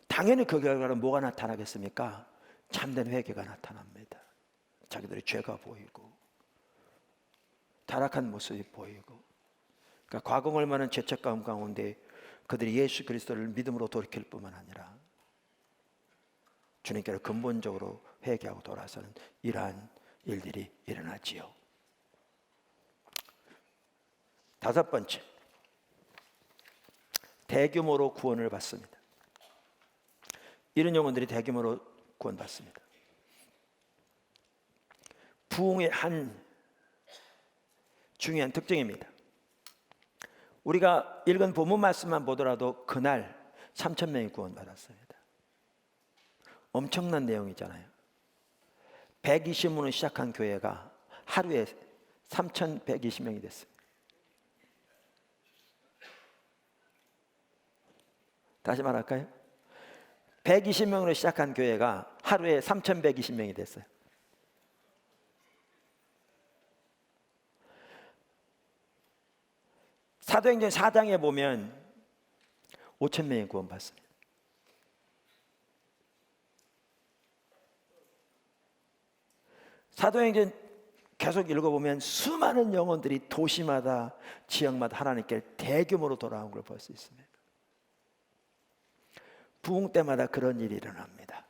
당연히 그 결과로 뭐가 나타나겠습니까? 참된 회개가 나타납니다. 자기들의 죄가 보이고 타락한 모습이 보이고, 그러니까 과거 얼마나 죄책감 가운데 그들이 예수 그리스도를 믿음으로 돌이킬 뿐만 아니라 주님께로 근본적으로 회개하고 돌아서는 이러한 일들이 일어나지요. 다섯 번째, 대규모로 구원을 받습니다. 이런 영혼들이 대규모로 구원받습니다. 부흥의 한 중요한 특징입니다. 우리가 읽은 본문 말씀만 보더라도 그날 3,000명이 구원받았습니다. 엄청난 내용이잖아요. 120문을 시작한 교회가 하루에 3,120명이 됐어요. 다시 말할까요? 120명으로 시작한 교회가 하루에 3,120명이 됐어요. 사도행전 4장에 보면 5,000명이 구원받습니다. 사도행전 계속 읽어보면 수많은 영혼들이 도시마다 지역마다 하나님께 대규모로 돌아온 걸 볼 수 있습니다. 부흥 때마다 그런 일이 일어납니다.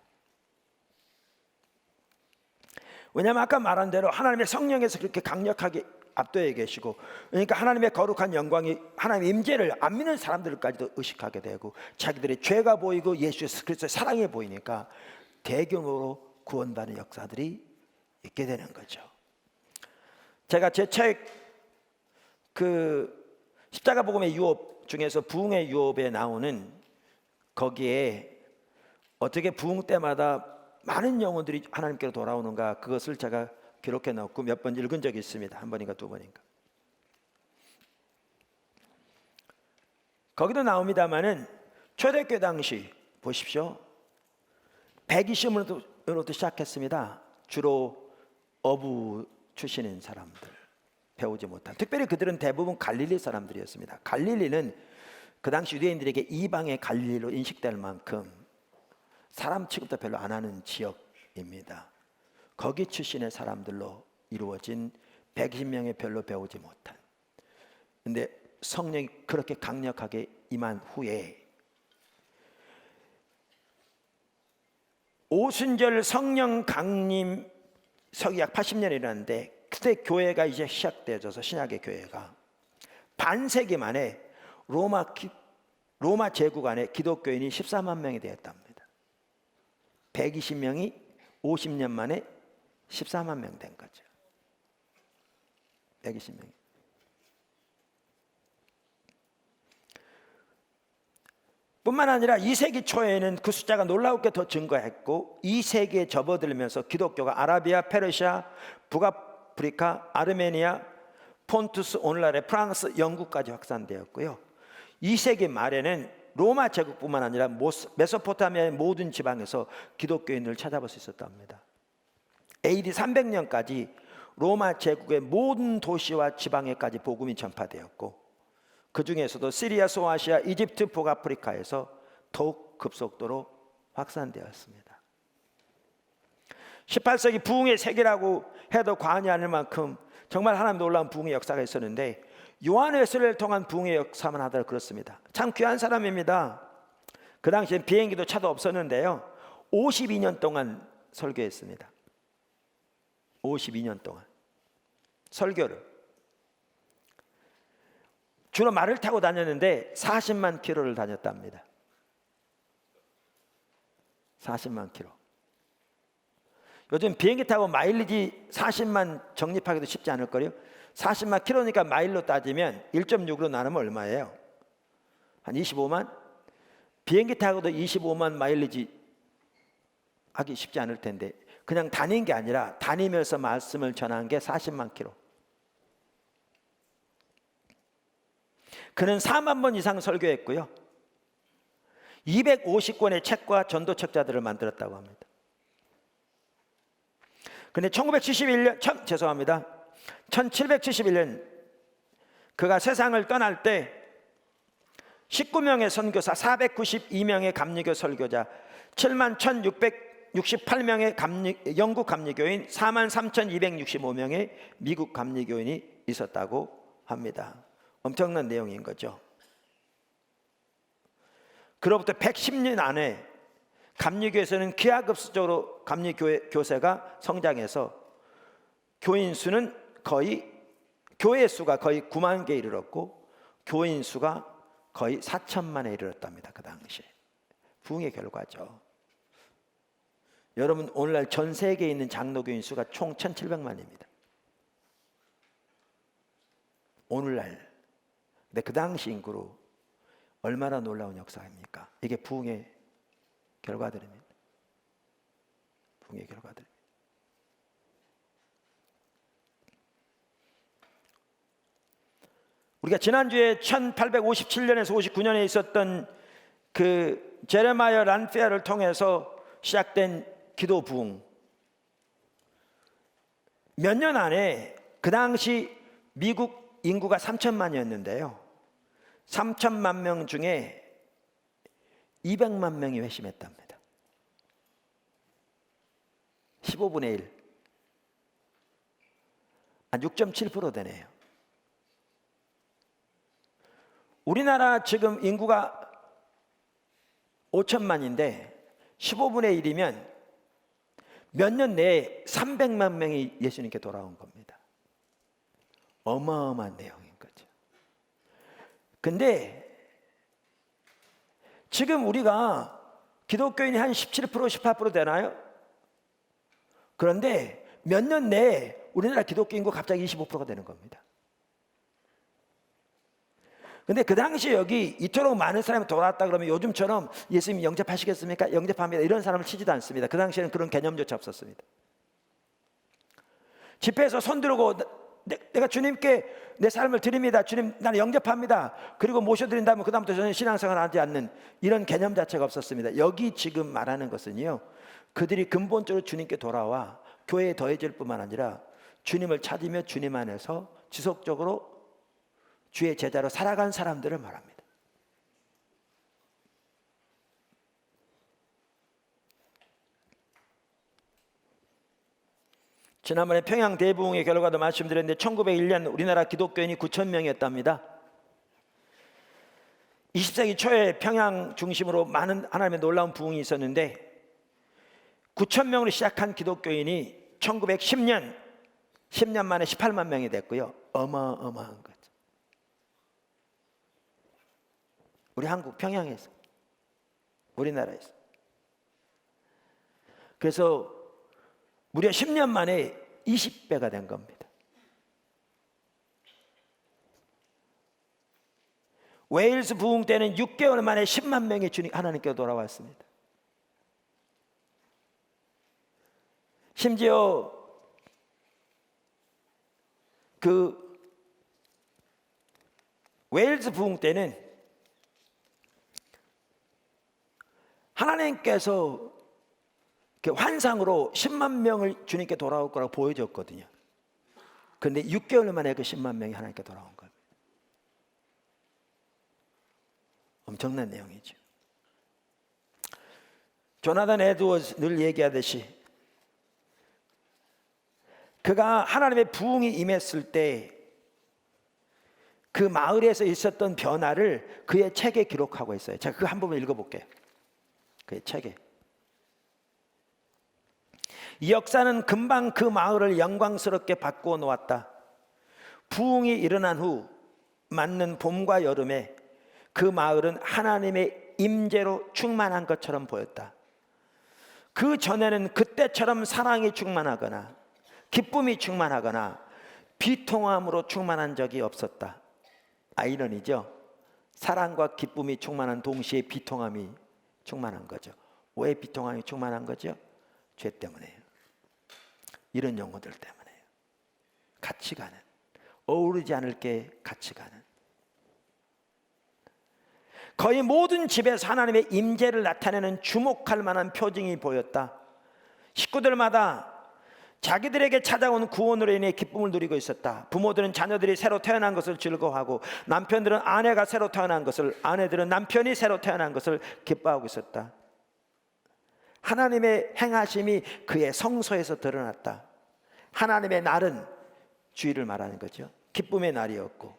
왜냐하면 아까 말한 대로 하나님의 성령에서 그렇게 강력하게 압도해 계시고, 그러니까 하나님의 거룩한 영광이, 하나님의 임재를 안 믿는 사람들까지도 의식하게 되고 자기들의 죄가 보이고 예수 그리스도의 사랑이 보이니까 대규모로 구원받는 역사들이 있게 되는 거죠. 제가 제 책 그 십자가 복음의 유업 중에서 부흥의 유업에 나오는, 거기에 어떻게 부흥 때마다 많은 영혼들이 하나님께로 돌아오는가, 그것을 제가 기록해 놓고 몇 번 읽은 적이 있습니다. 한 번인가 두 번인가. 거기도 나옵니다마는 초대교회 당시 보십시오. 120으로부터 시작했습니다. 주로 어부 출신인 사람들, 배우지 못한, 특별히 그들은 대부분 갈릴리 사람들이었습니다. 갈릴리는 그 당시 유대인들에게 이방의 갈릴리로 인식될 만큼 사람 취급도 별로 안 하는 지역입니다. 거기 출신의 사람들로 이루어진 120명의 별로 배우지 못한, 근데 성령이 그렇게 강력하게 임한 후에 오순절 성령 강림 서기 약 80년이 일어났는데, 그때 교회가 이제 시작되어져서 신약의 교회가 반세기 만에 로마 제국 안에 기독교인이 14만 명이 되었답니다. 120명이 50년 만에 14만 명 된 거죠. 120명이. 뿐만 아니라 2세기 초에는 그 숫자가 놀라웠게 더 증가했고, 2세기에 접어들면서 기독교가 아라비아, 페르시아, 북아프리카, 아르메니아, 폰투스, 오늘날의 프랑스, 영국까지 확산되었고요. 2세기 말에는 로마 제국뿐만 아니라 메소포타미아의 모든 지방에서 기독교인을 찾아볼 수 있었답니다. AD 300년까지 로마 제국의 모든 도시와 지방에까지 복음이 전파되었고, 그 중에서도 시리아, 소아시아, 이집트, 북아프리카에서 더욱 급속도로 확산되었습니다. 18세기 부흥의 세기라고 해도 과언이 아닐 만큼 정말 하나님 놀라운 부흥의 역사가 있었는데, 요한회스를 통한 부흥의 역사만 하더라도 그렇습니다. 참 귀한 사람입니다. 그 당시엔 비행기도 차도 없었는데요, 52년 동안 설교했습니다. 52년 동안 설교를 주로 말을 타고 다녔는데 40만 킬로를 다녔답니다. 40만 킬로. 요즘 비행기 타고 마일리지 40만 적립하기도 쉽지 않을 거예요. 40만 킬로니까 마일로 따지면 1.6으로 나누면 얼마예요? 한 25만? 비행기 타고도 25만 마일리지 하기 쉽지 않을 텐데, 그냥 다닌 게 아니라 다니면서 말씀을 전한 게 40만 킬로. 그는 4만 번 이상 설교했고요, 250권의 책과 전도책자들을 만들었다고 합니다. 근데 1771년 그가 세상을 떠날 때 19명의 선교사, 492명의 감리교 설교자, 7만 1668명의 영국 감리교인, 4만 3265명의 미국 감리교인이 있었다고 합니다. 엄청난 내용인 거죠. 그로부터 110년 안에 감리교에서는 기하급수적으로 감리교세가 성장해서 교회 수가 거의 9만 개에 이르렀고, 교인 수가 거의 4천만에 이르렀답니다. 그 당시에. 부흥의 결과죠. 여러분, 오늘날 전 세계에 있는 장로교인 수가 총 1700만입니다. 오늘날. 근데 그 당시 인구로 얼마나 놀라운 역사입니까? 이게 부흥의 결과들입니다. 부흥의 결과들. 우리가 지난주에 1857년에서 59년에 있었던 그 제레마이어 란페어를 통해서 시작된 기도 부흥, 몇 년 안에 그 당시 미국 인구가 3천만이었는데요, 3천만 명 중에 200만 명이 회심했답니다. 15분의 1, 한 6.7% 되네요. 우리나라 지금 인구가 5천만인데 15분의 1이면 몇 년 내에 300만 명이 예수님께 돌아온 겁니다. 어마어마한 내용인 거죠. 근데 지금 우리가 기독교인이 한 17%, 18% 되나요? 그런데 몇 년 내에 우리나라 기독교 인구 갑자기 25%가 되는 겁니다. 근데 그 당시 여기 이토록 많은 사람이 돌아왔다 그러면 요즘처럼 예수님 영접하시겠습니까? 영접합니다. 이런 사람을 치지도 않습니다. 그 당시에는 그런 개념조차 없었습니다. 집회에서 손 들고 내가 주님께 내 삶을 드립니다. 주님, 나는 영접합니다. 그리고 모셔드린다면 그 다음부터 저는 신앙생활 하지 않는 이런 개념 자체가 없었습니다. 여기 지금 말하는 것은요, 그들이 근본적으로 주님께 돌아와 교회에 더해질 뿐만 아니라 주님을 찾으며 주님 안에서 지속적으로 주의 제자로 살아간 사람들을 말합니다. 지난번에 평양 대부흥의 결과도 말씀드렸는데 1901년 우리나라 기독교인이 9,000명이었답니다. 20세기 초에 평양 중심으로 많은 하나님의 놀라운 부흥이 있었는데 9,000명으로 시작한 기독교인이 1910년 10년 만에 18만 명이 됐고요. 어마어마한 거죠. 우리 한국 평양에서, 우리나라에서. 그래서 무려 10년 만에 20배가 된 겁니다. 웨일스 부흥 때는 6개월 만에 10만 명이 주님 하나님께 돌아왔습니다. 심지어 그 웨일스 부흥 때는 하나님께서 환상으로 10만 명을 주님께 돌아올 거라고 보여줬거든요. 그런데 6개월 만에 그 10만 명이 하나님께 돌아온 거예요. 엄청난 내용이죠. 조나단 에드워즈 늘 얘기하듯이 그가 하나님의 부흥이 임했을 때 그 마을에서 있었던 변화를 그의 책에 기록하고 있어요. 제가 그 한 부분 읽어볼게요. 그의 책에. 이 역사는 금방 그 마을을 영광스럽게 바꾸어 놓았다. 부흥이 일어난 후 맞는 봄과 여름에 그 마을은 하나님의 임재로 충만한 것처럼 보였다. 그 전에는 그때처럼 사랑이 충만하거나 기쁨이 충만하거나 비통함으로 충만한 적이 없었다. 아이러니죠. 사랑과 기쁨이 충만한 동시에 비통함이 충만한 거죠. 왜 비통함이 충만한 거죠? 죄 때문에요. 이런 용어들 때문에요. 같이 가는, 어우르지 않을 게 같이 가는. 거의 모든 집에서 하나님의 임재를 나타내는 주목할 만한 표징이 보였다. 식구들마다 자기들에게 찾아온 구원으로 인해 기쁨을 누리고 있었다. 부모들은 자녀들이 새로 태어난 것을 즐거워하고 남편들은 아내가 새로 태어난 것을, 아내들은 남편이 새로 태어난 것을 기뻐하고 있었다. 하나님의 행하심이 그의 성소에서 드러났다. 하나님의 날은 주일을 말하는 거죠. 기쁨의 날이었고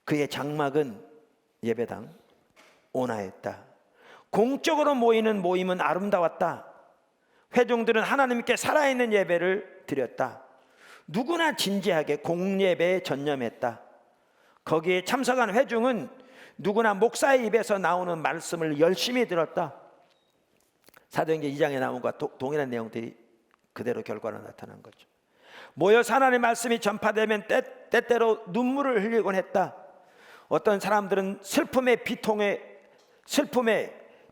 그의 장막은 예배당 온화했다. 공적으로 모이는 모임은 아름다웠다. 회중들은 하나님께 살아있는 예배를 드렸다. 누구나 진지하게 공예배에 전념했다. 거기에 참석한 회중은 누구나 목사의 입에서 나오는 말씀을 열심히 들었다. 사도행전 2장에 나온 것과 동일한 내용들이 그대로 결과로 나타난 거죠. 모여서 하나님의 말씀이 전파되면 때때로 눈물을 흘리곤 했다. 어떤 사람들은 슬픔에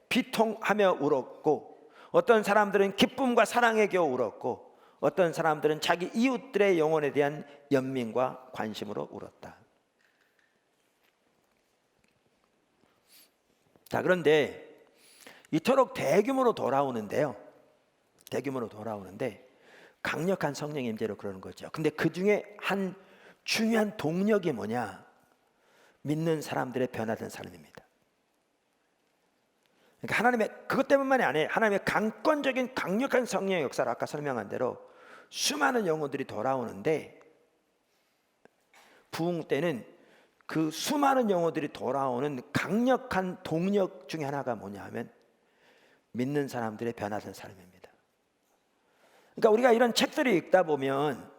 비통하며 울었고, 어떤 사람들은 기쁨과 사랑에 겨워 울었고, 어떤 사람들은 자기 이웃들의 영혼에 대한 연민과 관심으로 울었다. 자, 그런데 이토록 대규모로 돌아오는데 강력한 성령의 임재로 그러는 거죠. 근데 그 중에 한 중요한 동력이 뭐냐? 믿는 사람들의 변화된 삶입니다. 그러니까 하나님의, 그것 때문만이 아니에요. 하나님의 강권적인 강력한 성령의 역사를 아까 설명한 대로 수많은 영혼들이 돌아오는데, 부흥 때는 그 수많은 영혼들이 돌아오는 강력한 동력 중에 하나가 뭐냐 하면 믿는 사람들의 변화된 삶입니다. 그러니까 우리가 이런 책들을 읽다 보면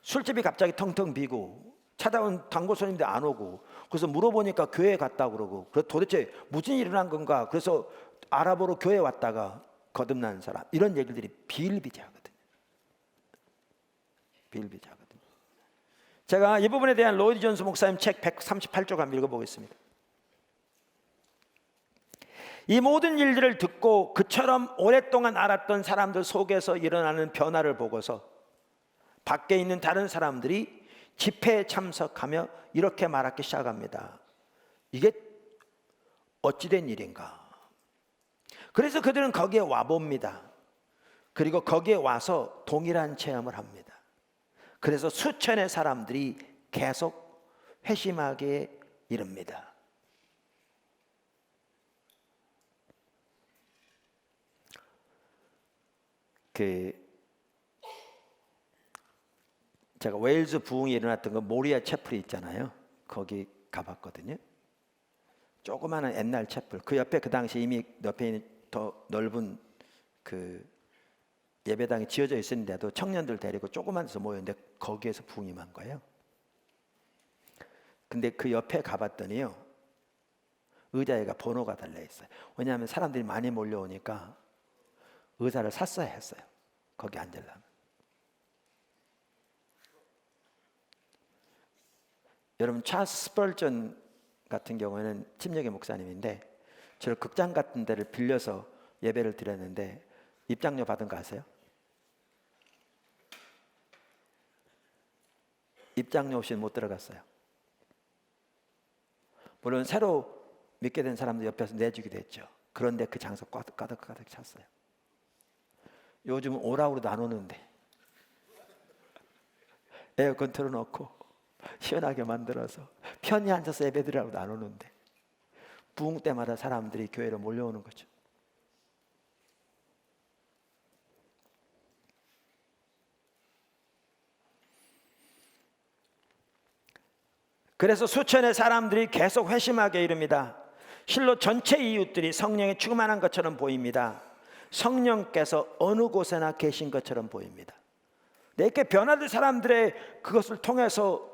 술집이 갑자기 텅텅 비고 찾아온 단골 손님들 안 오고, 그래서 물어보니까 교회에 갔다고 그러고, 그래서 도대체 무슨 일이 일어난 건가, 그래서 알아보러 교회에 왔다가 거듭난 사람, 이런 얘기들이 비일비재하거든요. 제가 이 부분에 대한 로이드 존스 목사님 책 138쪽 한번 읽어보겠습니다. 이 모든 일들을 듣고 그처럼 오랫동안 알았던 사람들 속에서 일어나는 변화를 보고서 밖에 있는 다른 사람들이 집회에 참석하며 이렇게 말하기 시작합니다. 이게 어찌된 일인가? 그래서 그들은 거기에 와봅니다. 그리고 거기에 와서 동일한 체험을 합니다. 그래서 수천의 사람들이 계속 회심하게 이릅니다. 제가 웨일즈 부흥이 일어났던 거 모리아 채플이 있잖아요. 거기 가봤거든요. 조그마한 옛날 채플. 그 옆에 그 당시 이미 옆에 있는 더 넓은 그 예배당이 지어져 있었는데도 청년들 데리고 조그만 데서 모였는데 거기에서 부흥이 만 거예요. 근데 그 옆에 가봤더니요, 의자에가 번호가 달려 있어요. 왜냐하면 사람들이 많이 몰려오니까 의자를 샀어야 했어요. 거기 앉으려면. 여러분, 찰스 스펄전 같은 경우에는 침례교 목사님인데 저를 극장 같은 데를 빌려서 예배를 드렸는데 입장료 받은 거 아세요? 입장료 없이는 못 들어갔어요. 물론 새로 믿게 된 사람들 옆에서 내주기도 했죠. 그런데 그 장소 가득 찼어요. 요즘은 오라고도 안 오는데 에어컨 틀어놓고 시원하게 만들어서 편히 앉아서 예배드리라고도 안 오는데 부흥 때마다 사람들이 교회로 몰려오는 거죠. 그래서 수천의 사람들이 계속 회심하게 이릅니다. 실로 전체 이웃들이 성령에 충만한 것처럼 보입니다. 성령께서 어느 곳에나 계신 것처럼 보입니다. 이렇게 변화된 사람들의 그것을 통해서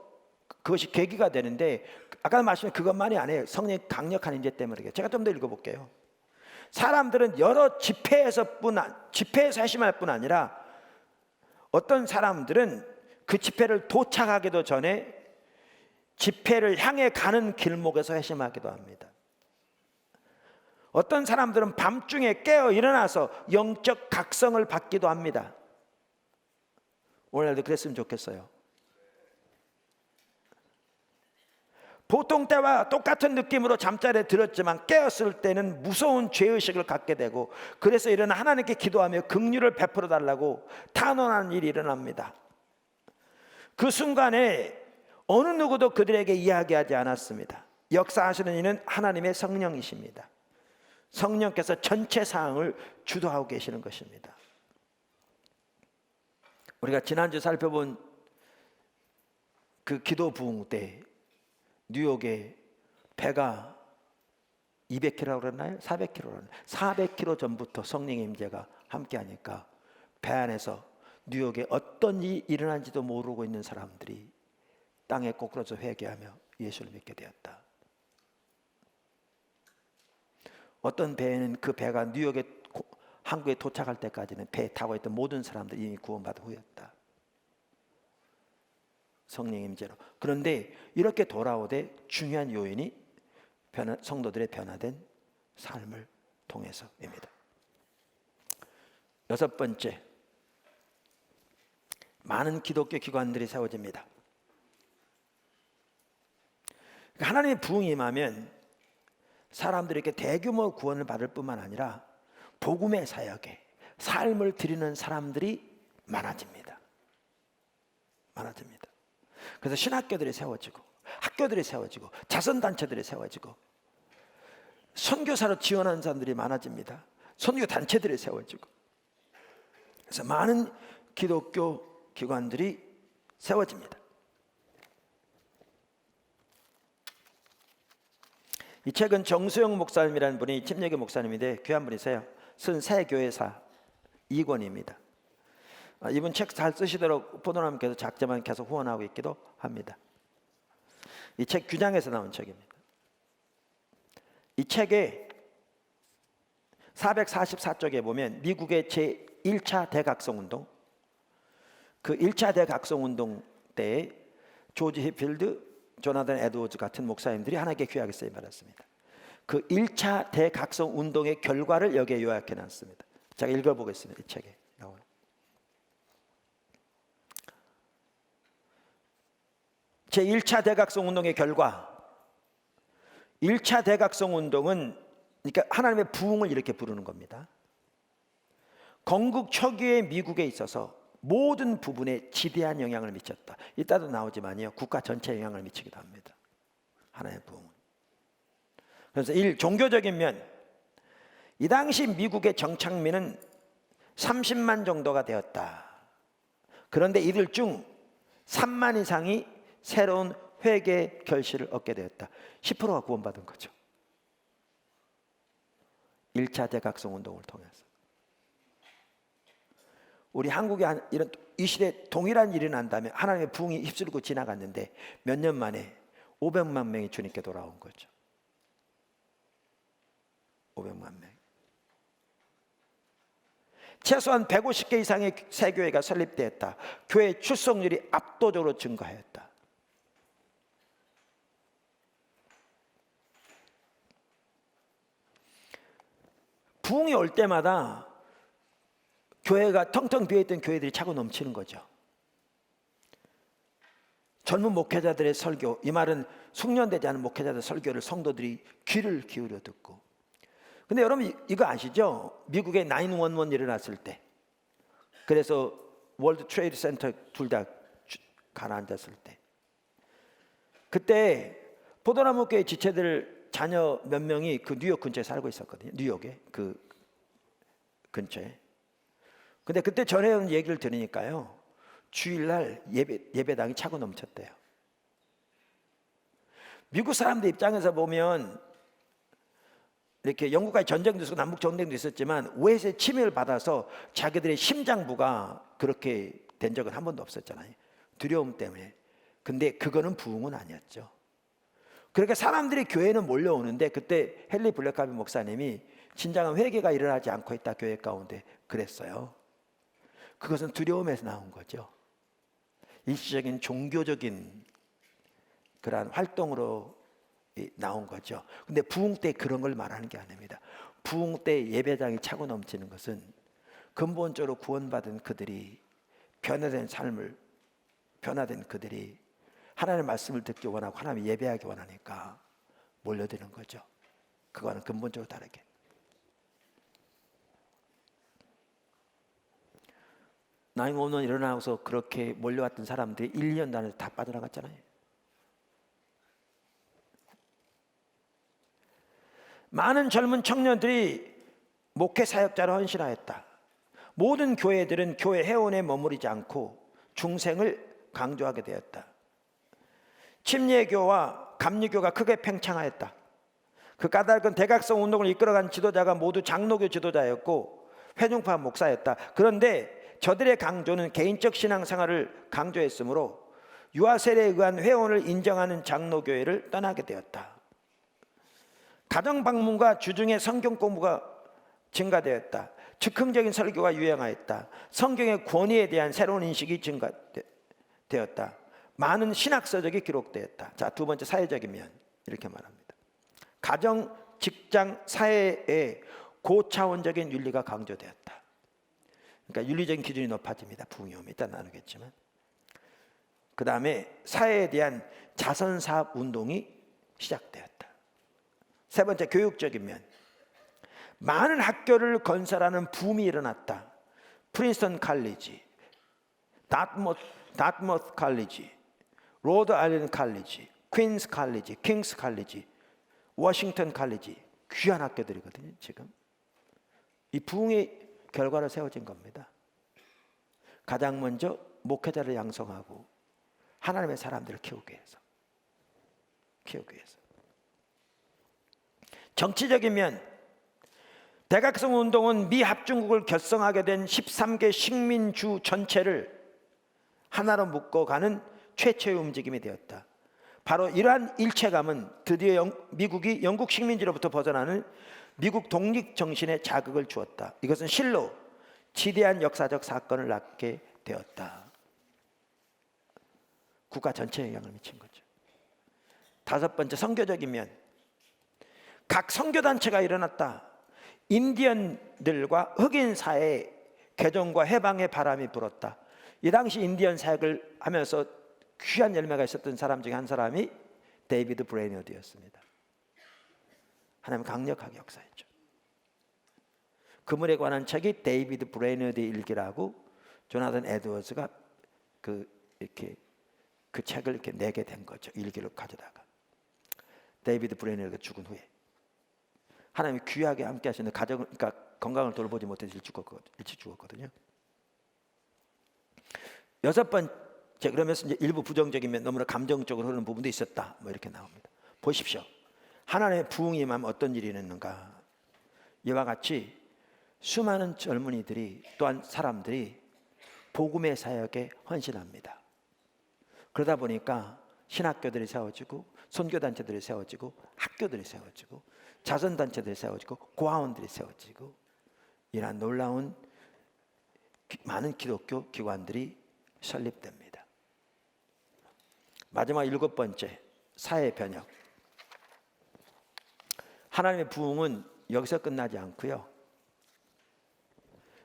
그것이 계기가 되는데, 아까 말씀드린 그것만이 아니에요. 성령의 강력한 인재 때문에. 제가 좀 더 읽어볼게요. 사람들은 여러 집회에서 회심할 뿐 아니라 어떤 사람들은 그 집회를 도착하기도 전에 집회를 향해 가는 길목에서 회심하기도 합니다. 어떤 사람들은 밤중에 깨어 일어나서 영적 각성을 받기도 합니다. 오늘날도 그랬으면 좋겠어요. 보통 때와 똑같은 느낌으로 잠자리에 들었지만 깨었을 때는 무서운 죄의식을 갖게 되고, 그래서 일어나 하나님께 기도하며 긍휼을 베풀어 달라고 탄원하는 일이 일어납니다. 그 순간에 어느 누구도 그들에게 이야기하지 않았습니다. 역사하시는 이는 하나님의 성령이십니다. 성령께서 전체 사항을 주도하고 계시는 것입니다. 우리가 지난주 살펴본 그 기도 부흥 때 뉴욕에 배가 200km라고 그랬나요? 400km. 400km 전부터 성령의 임재가 함께하니까 배 안에서 뉴욕에 어떤 일이 일어난지도 모르고 있는 사람들이 땅에 꼬꾸라져 회개하며 예수를 믿게 되었다. 어떤 배에는 그 배가 뉴욕에 항구에 도착할 때까지는 배에 타고 있던 모든 사람들이 이미 구원받은 후였다. 성령의 임재로. 그런데 이렇게 돌아오되 중요한 요인이 성도들의 변화된 삶을 통해서입니다. 여섯 번째, 많은 기독교 기관들이 세워집니다. 하나님의 부흥이 임하면 사람들이 이렇게 대규모 구원을 받을 뿐만 아니라 복음의 사역에 삶을 드리는 사람들이 많아집니다. 그래서 신학교들이 세워지고, 학교들이 세워지고, 자선단체들이 세워지고, 선교사로 지원하는 사람들이 많아집니다. 선교단체들이 세워지고, 그래서 많은 기독교 기관들이 세워집니다. 이 책은 정수영 목사님이라는 분이 침례교 목사님인데 귀한 분이세요. 쓴 새 교회사 2권입니다. 이분 책 잘 쓰시도록 포도나무께서 작지만 계속 후원하고 있기도 합니다. 이 책 규장에서 나온 책입니다. 이 책의 444쪽에 보면 미국의 제1차 대각성운동, 그 1차 대각성운동 때에 조지 히필드, 조나단 에드워즈 같은 목사님들이 하나님께 귀하게 쓰임 받았습니다. 그 1차 대각성 운동의 결과를 여기에 요약해 놨습니다. 제가 읽어보겠습니다. 이 책에 나와요. 제1차 대각성 운동의 결과. 1차 대각성 운동은 그러니까 하나님의 부흥을 이렇게 부르는 겁니다. 건국 초기의 미국에 있어서 모든 부분에 지대한 영향을 미쳤다. 이따도 나오지만요, 국가 전체에 영향을 미치기도 합니다. 하나님의 부흥은. 그래서 1. 종교적인 면. 이 당시 미국의 정착민은 30만 정도가 되었다. 그런데 이들 중 3만 이상이 새로운 회개 결실을 얻게 되었다. 10%가 구원받은 거죠. 1차 대각성 운동을 통해서. 우리 한국에 이런 이 시대에 동일한 일이 난다면 하나님의 부흥이 휩쓸고 지나갔는데 몇 년 만에 500만 명이 주님께 돌아온 거죠. 500만 명. 최소한 150개 이상의 새 교회가 설립되었다. 교회 출석률이 압도적으로 증가하였다. 부흥이 올 때마다 교회가 텅텅 비어있던 교회들이 차고 넘치는 거죠. 젊은 목회자들의 설교, 이 말은 숙련되지 않은 목회자들의 설교를 성도들이 귀를 기울여 듣고. 근데 여러분 이거 아시죠? 미국에 911 일어났을 때, 그래서 월드 트레이드 센터 둘 다 가라앉았을 때, 그때 포도나무 교회 지체들 자녀 몇 명이 그 뉴욕 근처에 살고 있었거든요. 뉴욕에 그 근처에. 근데 그때 전해온 얘기를 들으니까요, 주일날 예배당이 차고 넘쳤대요. 미국 사람들 입장에서 보면 이렇게 영국과의 전쟁도 있었고 남북 전쟁도 있었지만 외세 침해를 받아서 자기들의 심장부가 그렇게 된 적은 한 번도 없었잖아요. 두려움 때문에. 근데 그거는 부흥은 아니었죠. 그러니까 사람들이 교회는 몰려오는데 그때 헨리 블랙카비 목사님이 진정한 회개가 일어나지 않고 있다 교회 가운데 그랬어요. 그것은 두려움에서 나온 거죠. 일시적인 종교적인 그러한 활동으로 나온 거죠. 근데 부흥 때 그런 걸 말하는 게 아닙니다. 부흥 때 예배당이 차고 넘치는 것은 근본적으로 구원받은 그들이 변화된 그들이 하나님의 말씀을 듣기 원하고 하나님 예배하기 원하니까 몰려드는 거죠. 그거는 근본적으로 다르게. 나인원원 일어나서 그렇게 몰려왔던 사람들이 1년 단위로 다 빠져나갔잖아요. 많은 젊은 청년들이 목회 사역자로 헌신하였다. 모든 교회들은 교회 회원에 머무르지 않고 중생을 강조하게 되었다. 침례교와 감리교가 크게 팽창하였다. 그 까닭은 대각성 운동을 이끌어간 지도자가 모두 장로교 지도자였고 회중파 목사였다. 그런데 저들의 강조는 개인적 신앙생활을 강조했으므로 유아 세례에 의한 회원을 인정하는 장로교회를 떠나게 되었다. 가정 방문과 주중에 성경 공부가 증가되었다. 즉흥적인 설교가 유행하였다. 성경의 권위에 대한 새로운 인식이 증가되었다. 많은 신학 서적이 기록되었다. 자, 두 번째 사회적인 면 이렇게 말합니다. 가정, 직장, 사회의 고차원적인 윤리가 강조되었다. 그러니까 윤리적인 기준이 높아집니다. 부흥이 오면 이따 나누겠지만. 그 다음에 사회에 대한 자선사업 운동이 시작되었다. 세 번째 교육적인 면. 많은 학교를 건설하는 붐이 일어났다. 프린스턴 칼리지, 다트머스 칼리지, 로드 아일랜드 칼리지, 퀸스 칼리지, 킹스 칼리지, 워싱턴 칼리지, 귀한 학교들이거든요. 지금 이 부흥의 결과로 세워진 겁니다. 가장 먼저 목회자를 양성하고 하나님의 사람들을 키우기 위해서. 정치적인 면. 대각성 운동은 미 합중국을 결성하게 된 13개 식민주 전체를 하나로 묶어가는 최초의 움직임이 되었다. 바로 이러한 일체감은 드디어 미국이 영국 식민지로부터 벗어나는 미국 독립 정신에 자극을 주었다. 이것은 실로 지대한 역사적 사건을 낳게 되었다. 국가 전체에 영향을 미친 거죠. 다섯 번째, 선교적이면 각 선교단체가 일어났다. 인디언들과 흑인 사회의 개종과 해방의 바람이 불었다. 이 당시 인디언 사역을 하면서 귀한 열매가 있었던 사람 중에 한 사람이 데이비드 브레이너드였습니다. 하나님 강력하게 역사했죠. 그물에 관한 책이 데이비드 브레이너드의 일기라고 조나단 에드워즈가 그 책을 이렇게 내게 된 거죠. 일기를 가져다가 데이비드 브레이너드가 죽은 후에 하나님이 귀하게 함께 하시는 가정을, 그러니까 건강을 돌보지 못해서 일찍 죽었거든요. 여섯 번째, 그러면서 이제 일부 부정적이면 너무나 감정적으로 흐르는 부분도 있었다. 뭐 이렇게 나옵니다. 보십시오. 하나님의 부흥이 임하면 어떤 일이 있는가? 이와 같이 수많은 젊은이들이 또한 사람들이 복음의 사역에 헌신합니다. 그러다 보니까 신학교들이 세워지고 선교단체들이 세워지고 학교들이 세워지고 자선단체들이 세워지고 고아원들이 세워지고 이러한 놀라운 많은 기독교 기관들이 설립됩니다. 마지막 일곱 번째, 사회 변혁. 하나님의 부흥은 여기서 끝나지 않고요,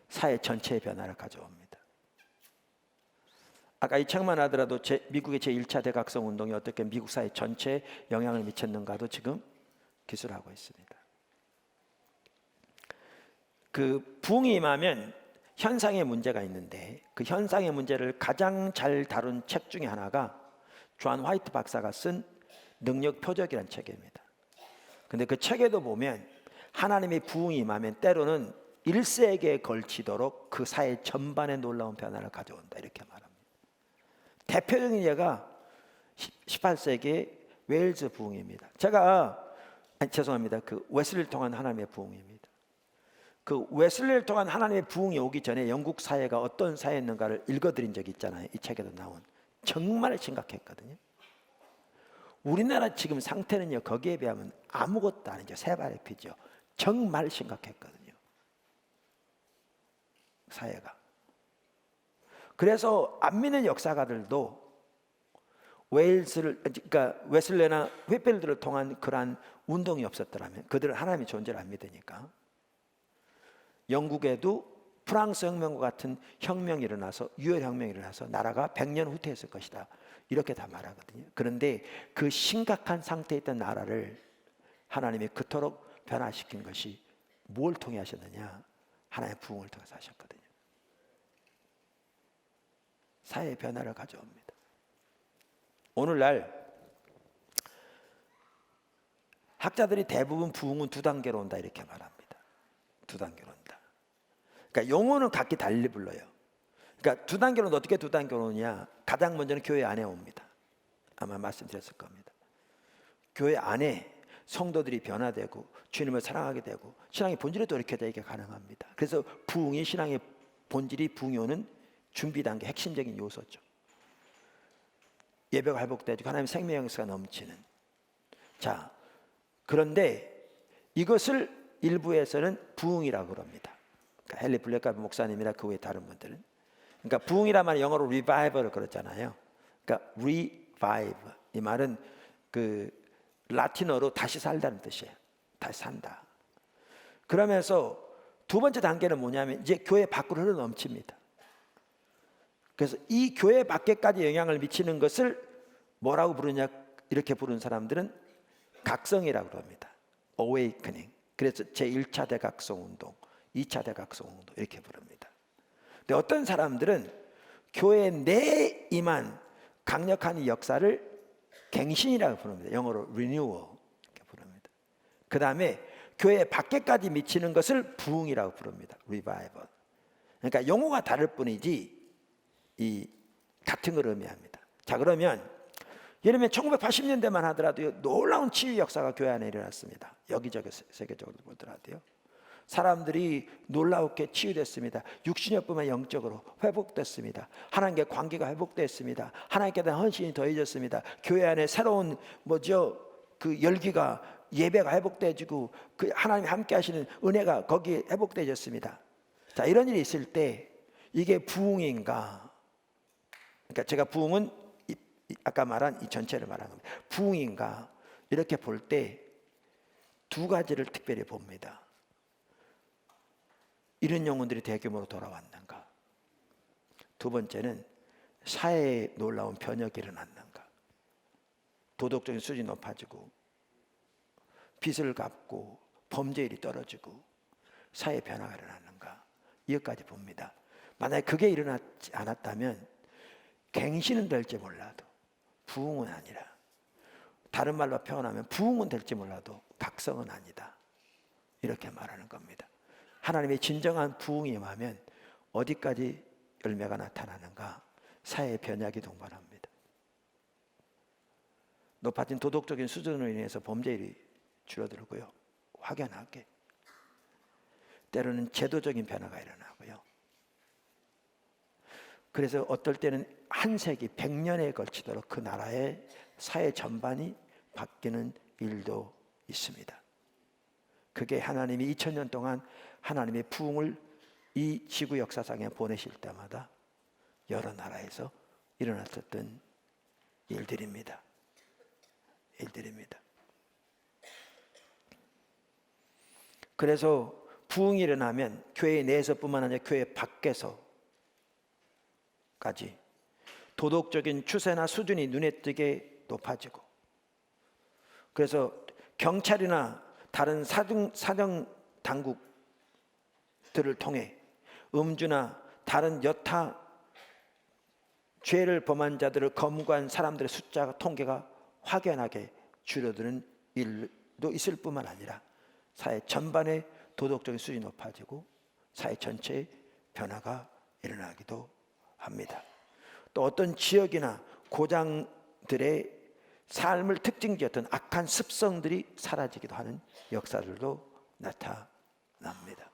사회 전체의 변화를 가져옵니다. 아까 이 책만 하더라도 미국의 제1차 대각성 운동이 어떻게 미국 사회 전체에 영향을 미쳤는가도 지금 기술하고 있습니다. 그 부흥이 임하면 현상의 문제가 있는데 그 현상의 문제를 가장 잘 다룬 책 중에 하나가 존 화이트 박사가 쓴 능력 표적이라는 책입니다. 근데 그 책에도 보면 하나님의 부흥이 임하면 때로는 1세기에 걸치도록 그 사회 전반에 놀라운 변화를 가져온다 이렇게 말합니다. 대표적인 예가 18세기의 웨일즈 부흥입니다. 죄송합니다. 그 웨슬리를 통한 하나님의 부흥입니다. 그 웨슬리를 통한 하나님의 부흥이 오기 전에 영국 사회가 어떤 사회였는가를 읽어드린 적이 있잖아요. 이 책에도 나온. 정말 심각했거든요. 우리나라 지금 상태는요, 거기에 비하면 아무것도 아니죠. 새발의 피죠. 정말 심각했거든요, 사회가. 그래서 안 믿는 역사가들도 그러니까 웨슬레나 휘필드를 통한 그러한 운동이 없었더라면, 그들은 하나님의 존재를 안 믿으니까, 영국에도 프랑스 혁명과 같은 혁명이 일어나서, 유혈혁명이 일어나서 나라가 100년 후퇴했을 것이다 이렇게 다 말하거든요. 그런데 그 심각한 상태에 있던 나라를 하나님이 그토록 변화시킨 것이 뭘 통해 하셨느냐? 하나님의 부흥을 통해서 하셨거든요. 사회의 변화를 가져옵니다. 오늘날 학자들이 대부분 부흥은 두 단계로 온다 이렇게 말합니다. 두 단계로 온다. 그러니까 용어는 각기 달리 불러요. 그러니까 두 단계로는 어떻게 두 단계로 오냐? 가장 먼저는 교회 안에 옵니다. 아마 말씀드렸을 겁니다. 교회 안에 성도들이 변화되고 주님을 사랑하게 되고 신앙의 본질에 돌이켜지게 가능합니다. 그래서 부흥이 신앙의 본질이 부흥이 오는 준비 단계 핵심적인 요소죠. 예배가 회복되고 하나님의 생명 역사가 넘치는. 자, 그런데 이것을 일부에서는 부흥이라고 그럽니다. 그러니까 헨리 블랙가드 목사님이나 그 외 다른 분들은, 그러니까 부흥이란 말은 영어로 revival을 그러잖아요. 그러니까 revive, 이 말은 그 라틴어로 다시 살다는 뜻이에요. 다시 산다. 그러면서 두 번째 단계는 뭐냐면 이제 교회 밖으로 흘러 넘칩니다. 그래서 이 교회 밖에까지 영향을 미치는 것을 뭐라고 부르냐, 이렇게 부르는 사람들은 각성이라고 합니다. awakening. 그래서 제1차 대각성 운동, 2차 대각성 운동 이렇게 부릅니다. 근데 어떤 사람들은 교회 내에 임한 강력한 이 역사를 갱신이라고 부릅니다. 영어로 renewal 이렇게 부릅니다. 그 다음에 교회 밖에까지 미치는 것을 부흥이라고 부릅니다. revival. 그러니까 용어가 다를 뿐이지 이 같은 걸 의미합니다. 자, 그러면 예를 들면 1980년대만 하더라도 놀라운 치유 역사가 교회 안에 일어났습니다. 여기저기 세계적으로 보더라도요. 사람들이 놀랍게 치유됐습니다. 육신뿐만 영적으로 회복됐습니다. 하나님께 관계가 회복됐습니다. 하나님께 대한 헌신이 더해졌습니다. 교회 안에 새로운 그 열기가, 예배가 회복되어지고 그 하나님이 함께 하시는 은혜가 거기에 회복되어졌습니다. 자, 이런 일이 있을 때 이게 부흥인가? 그러니까 제가 부흥은 아까 말한 이 전체를 말하는 겁니다. 부흥인가 이렇게 볼 때 두 가지를 특별히 봅니다. 이런 영혼들이 대규모로 돌아왔는가, 두 번째는 사회에 놀라운 변혁이 일어났는가, 도덕적인 수준이 높아지고 빚을 갚고 범죄율이 떨어지고 사회 변화가 일어났는가, 이것까지 봅니다. 만약에 그게 일어나지 않았다면 갱신은 될지 몰라도 부흥은 아니라, 다른 말로 표현하면 부흥은 될지 몰라도 각성은 아니다, 이렇게 말하는 겁니다. 하나님의 진정한 부흥이 임하면 어디까지 열매가 나타나는가? 사회의 변혁이 동반합니다. 높아진 도덕적인 수준으로 인해서 범죄율이 줄어들고요, 확연하게. 때로는 제도적인 변화가 일어나고요. 그래서 어떨 때는 한 세기 100년에 걸치도록 그 나라의 사회 전반이 바뀌는 일도 있습니다. 그게 하나님이 2000년 동안 하나님의 부흥을 이 지구 역사상에 보내실 때마다 여러 나라에서 일어났었던 일들입니다. 그래서 부흥이 일어나면 교회 내에서뿐만 아니라 교회 밖에서까지 도덕적인 추세나 수준이 눈에 띄게 높아지고, 그래서 경찰이나 다른 사정 당국들을 통해 음주나 다른 여타 죄를 범한 자들을 검거한 사람들의 숫자가, 통계가 확연하게 줄어드는 일도 있을 뿐만 아니라 사회 전반의 도덕적인 수준이 높아지고 사회 전체의 변화가 일어나기도 합니다. 또 어떤 지역이나 고장들의 삶을 특징지었던 악한 습성들이 사라지기도 하는 역사들도 나타납니다.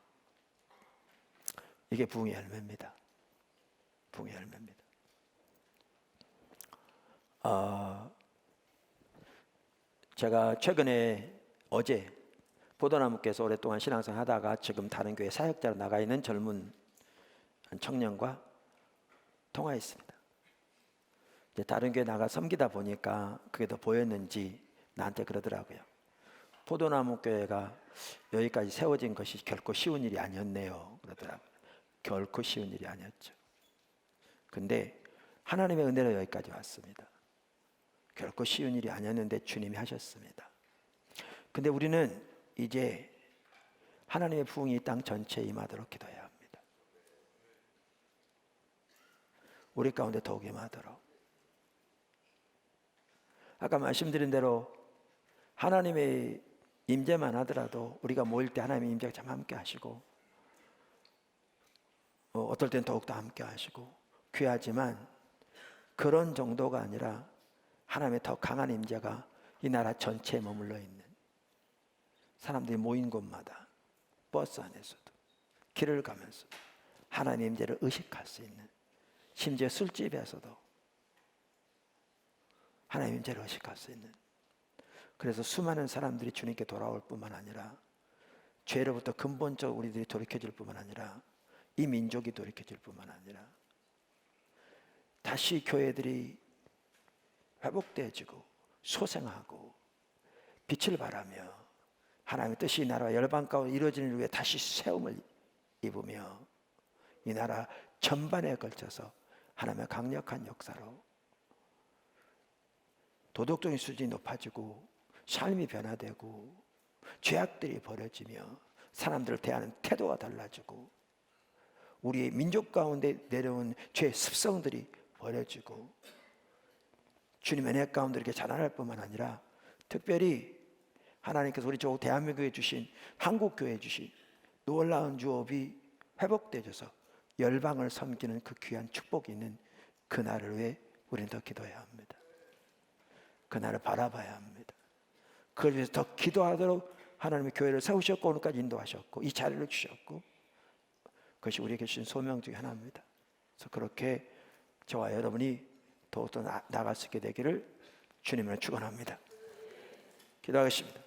이게 부흥의 열매입니다. 부흥의 열매입니다. 제가 최근에 어제 포도나무께서 오랫동안 신앙생활 하다가 지금 다른 교회 사역자로 나가 있는 젊은 한 청년과 통화했습니다. 이제 다른 교회 나가 섬기다 보니까 그게 더 보였는지 나한테 그러더라고요. 포도나무 교회가 여기까지 세워진 것이 결코 쉬운 일이 아니었네요, 그러더라고요. 결코 쉬운 일이 아니었죠. 근데 하나님의 은혜로 여기까지 왔습니다. 결코 쉬운 일이 아니었는데 주님이 하셨습니다. 근데 우리는 이제 하나님의 부흥이 이 땅 전체에 임하도록 기도해야 합니다. 우리 가운데 더욱 임하도록. 아까 말씀드린 대로 하나님의 임재만 하더라도 우리가 모일 때 하나님의 임재가 참 함께 하시고, 어떨 땐 더욱더 함께 하시고 귀하지만, 그런 정도가 아니라 하나님의 더 강한 임재가 이 나라 전체에 머물러 있는, 사람들이 모인 곳마다 버스 안에서도 길을 가면서도 하나님의 임재를 의식할 수 있는, 심지어 술집에서도 하나님의 임재를 의식할 수 있는, 그래서 수많은 사람들이 주님께 돌아올 뿐만 아니라 죄로부터 근본적으로 우리들이 돌이켜질 뿐만 아니라 이 민족이 돌이켜질 뿐만 아니라 다시 교회들이 회복되어지고 소생하고 빛을 발하며 하나님의 뜻이 이 나라와 열방 가운데 이루어지는 일을 위해 다시 세움을 입으며 이 나라 전반에 걸쳐서 하나님의 강력한 역사로 도덕적인 수준이 높아지고 삶이 변화되고 죄악들이 벌어지며 사람들을 대하는 태도가 달라지고 우리의 민족 가운데 내려온 죄의 습성들이 버려지고 주님의 은혜 가운데 이렇게 자라날 뿐만 아니라 특별히 하나님께서 우리 저 대한민국에 주신, 한국교회에 주신 놀라운 유업이 회복되어져서 열방을 섬기는 그 귀한 축복이 있는 그날을 위해 우리는 더 기도해야 합니다. 그날을 바라봐야 합니다. 그걸 위해서 더 기도하도록 하나님의 교회를 세우셨고 오늘까지 인도하셨고 이 자리를 주셨고, 그것이 우리에게 주신 소명 중에 하나입니다. 그래서 그렇게 저와 여러분이 더욱더 나아갈 수 있게 되기를 주님으로 축원합니다. 기도하겠습니다.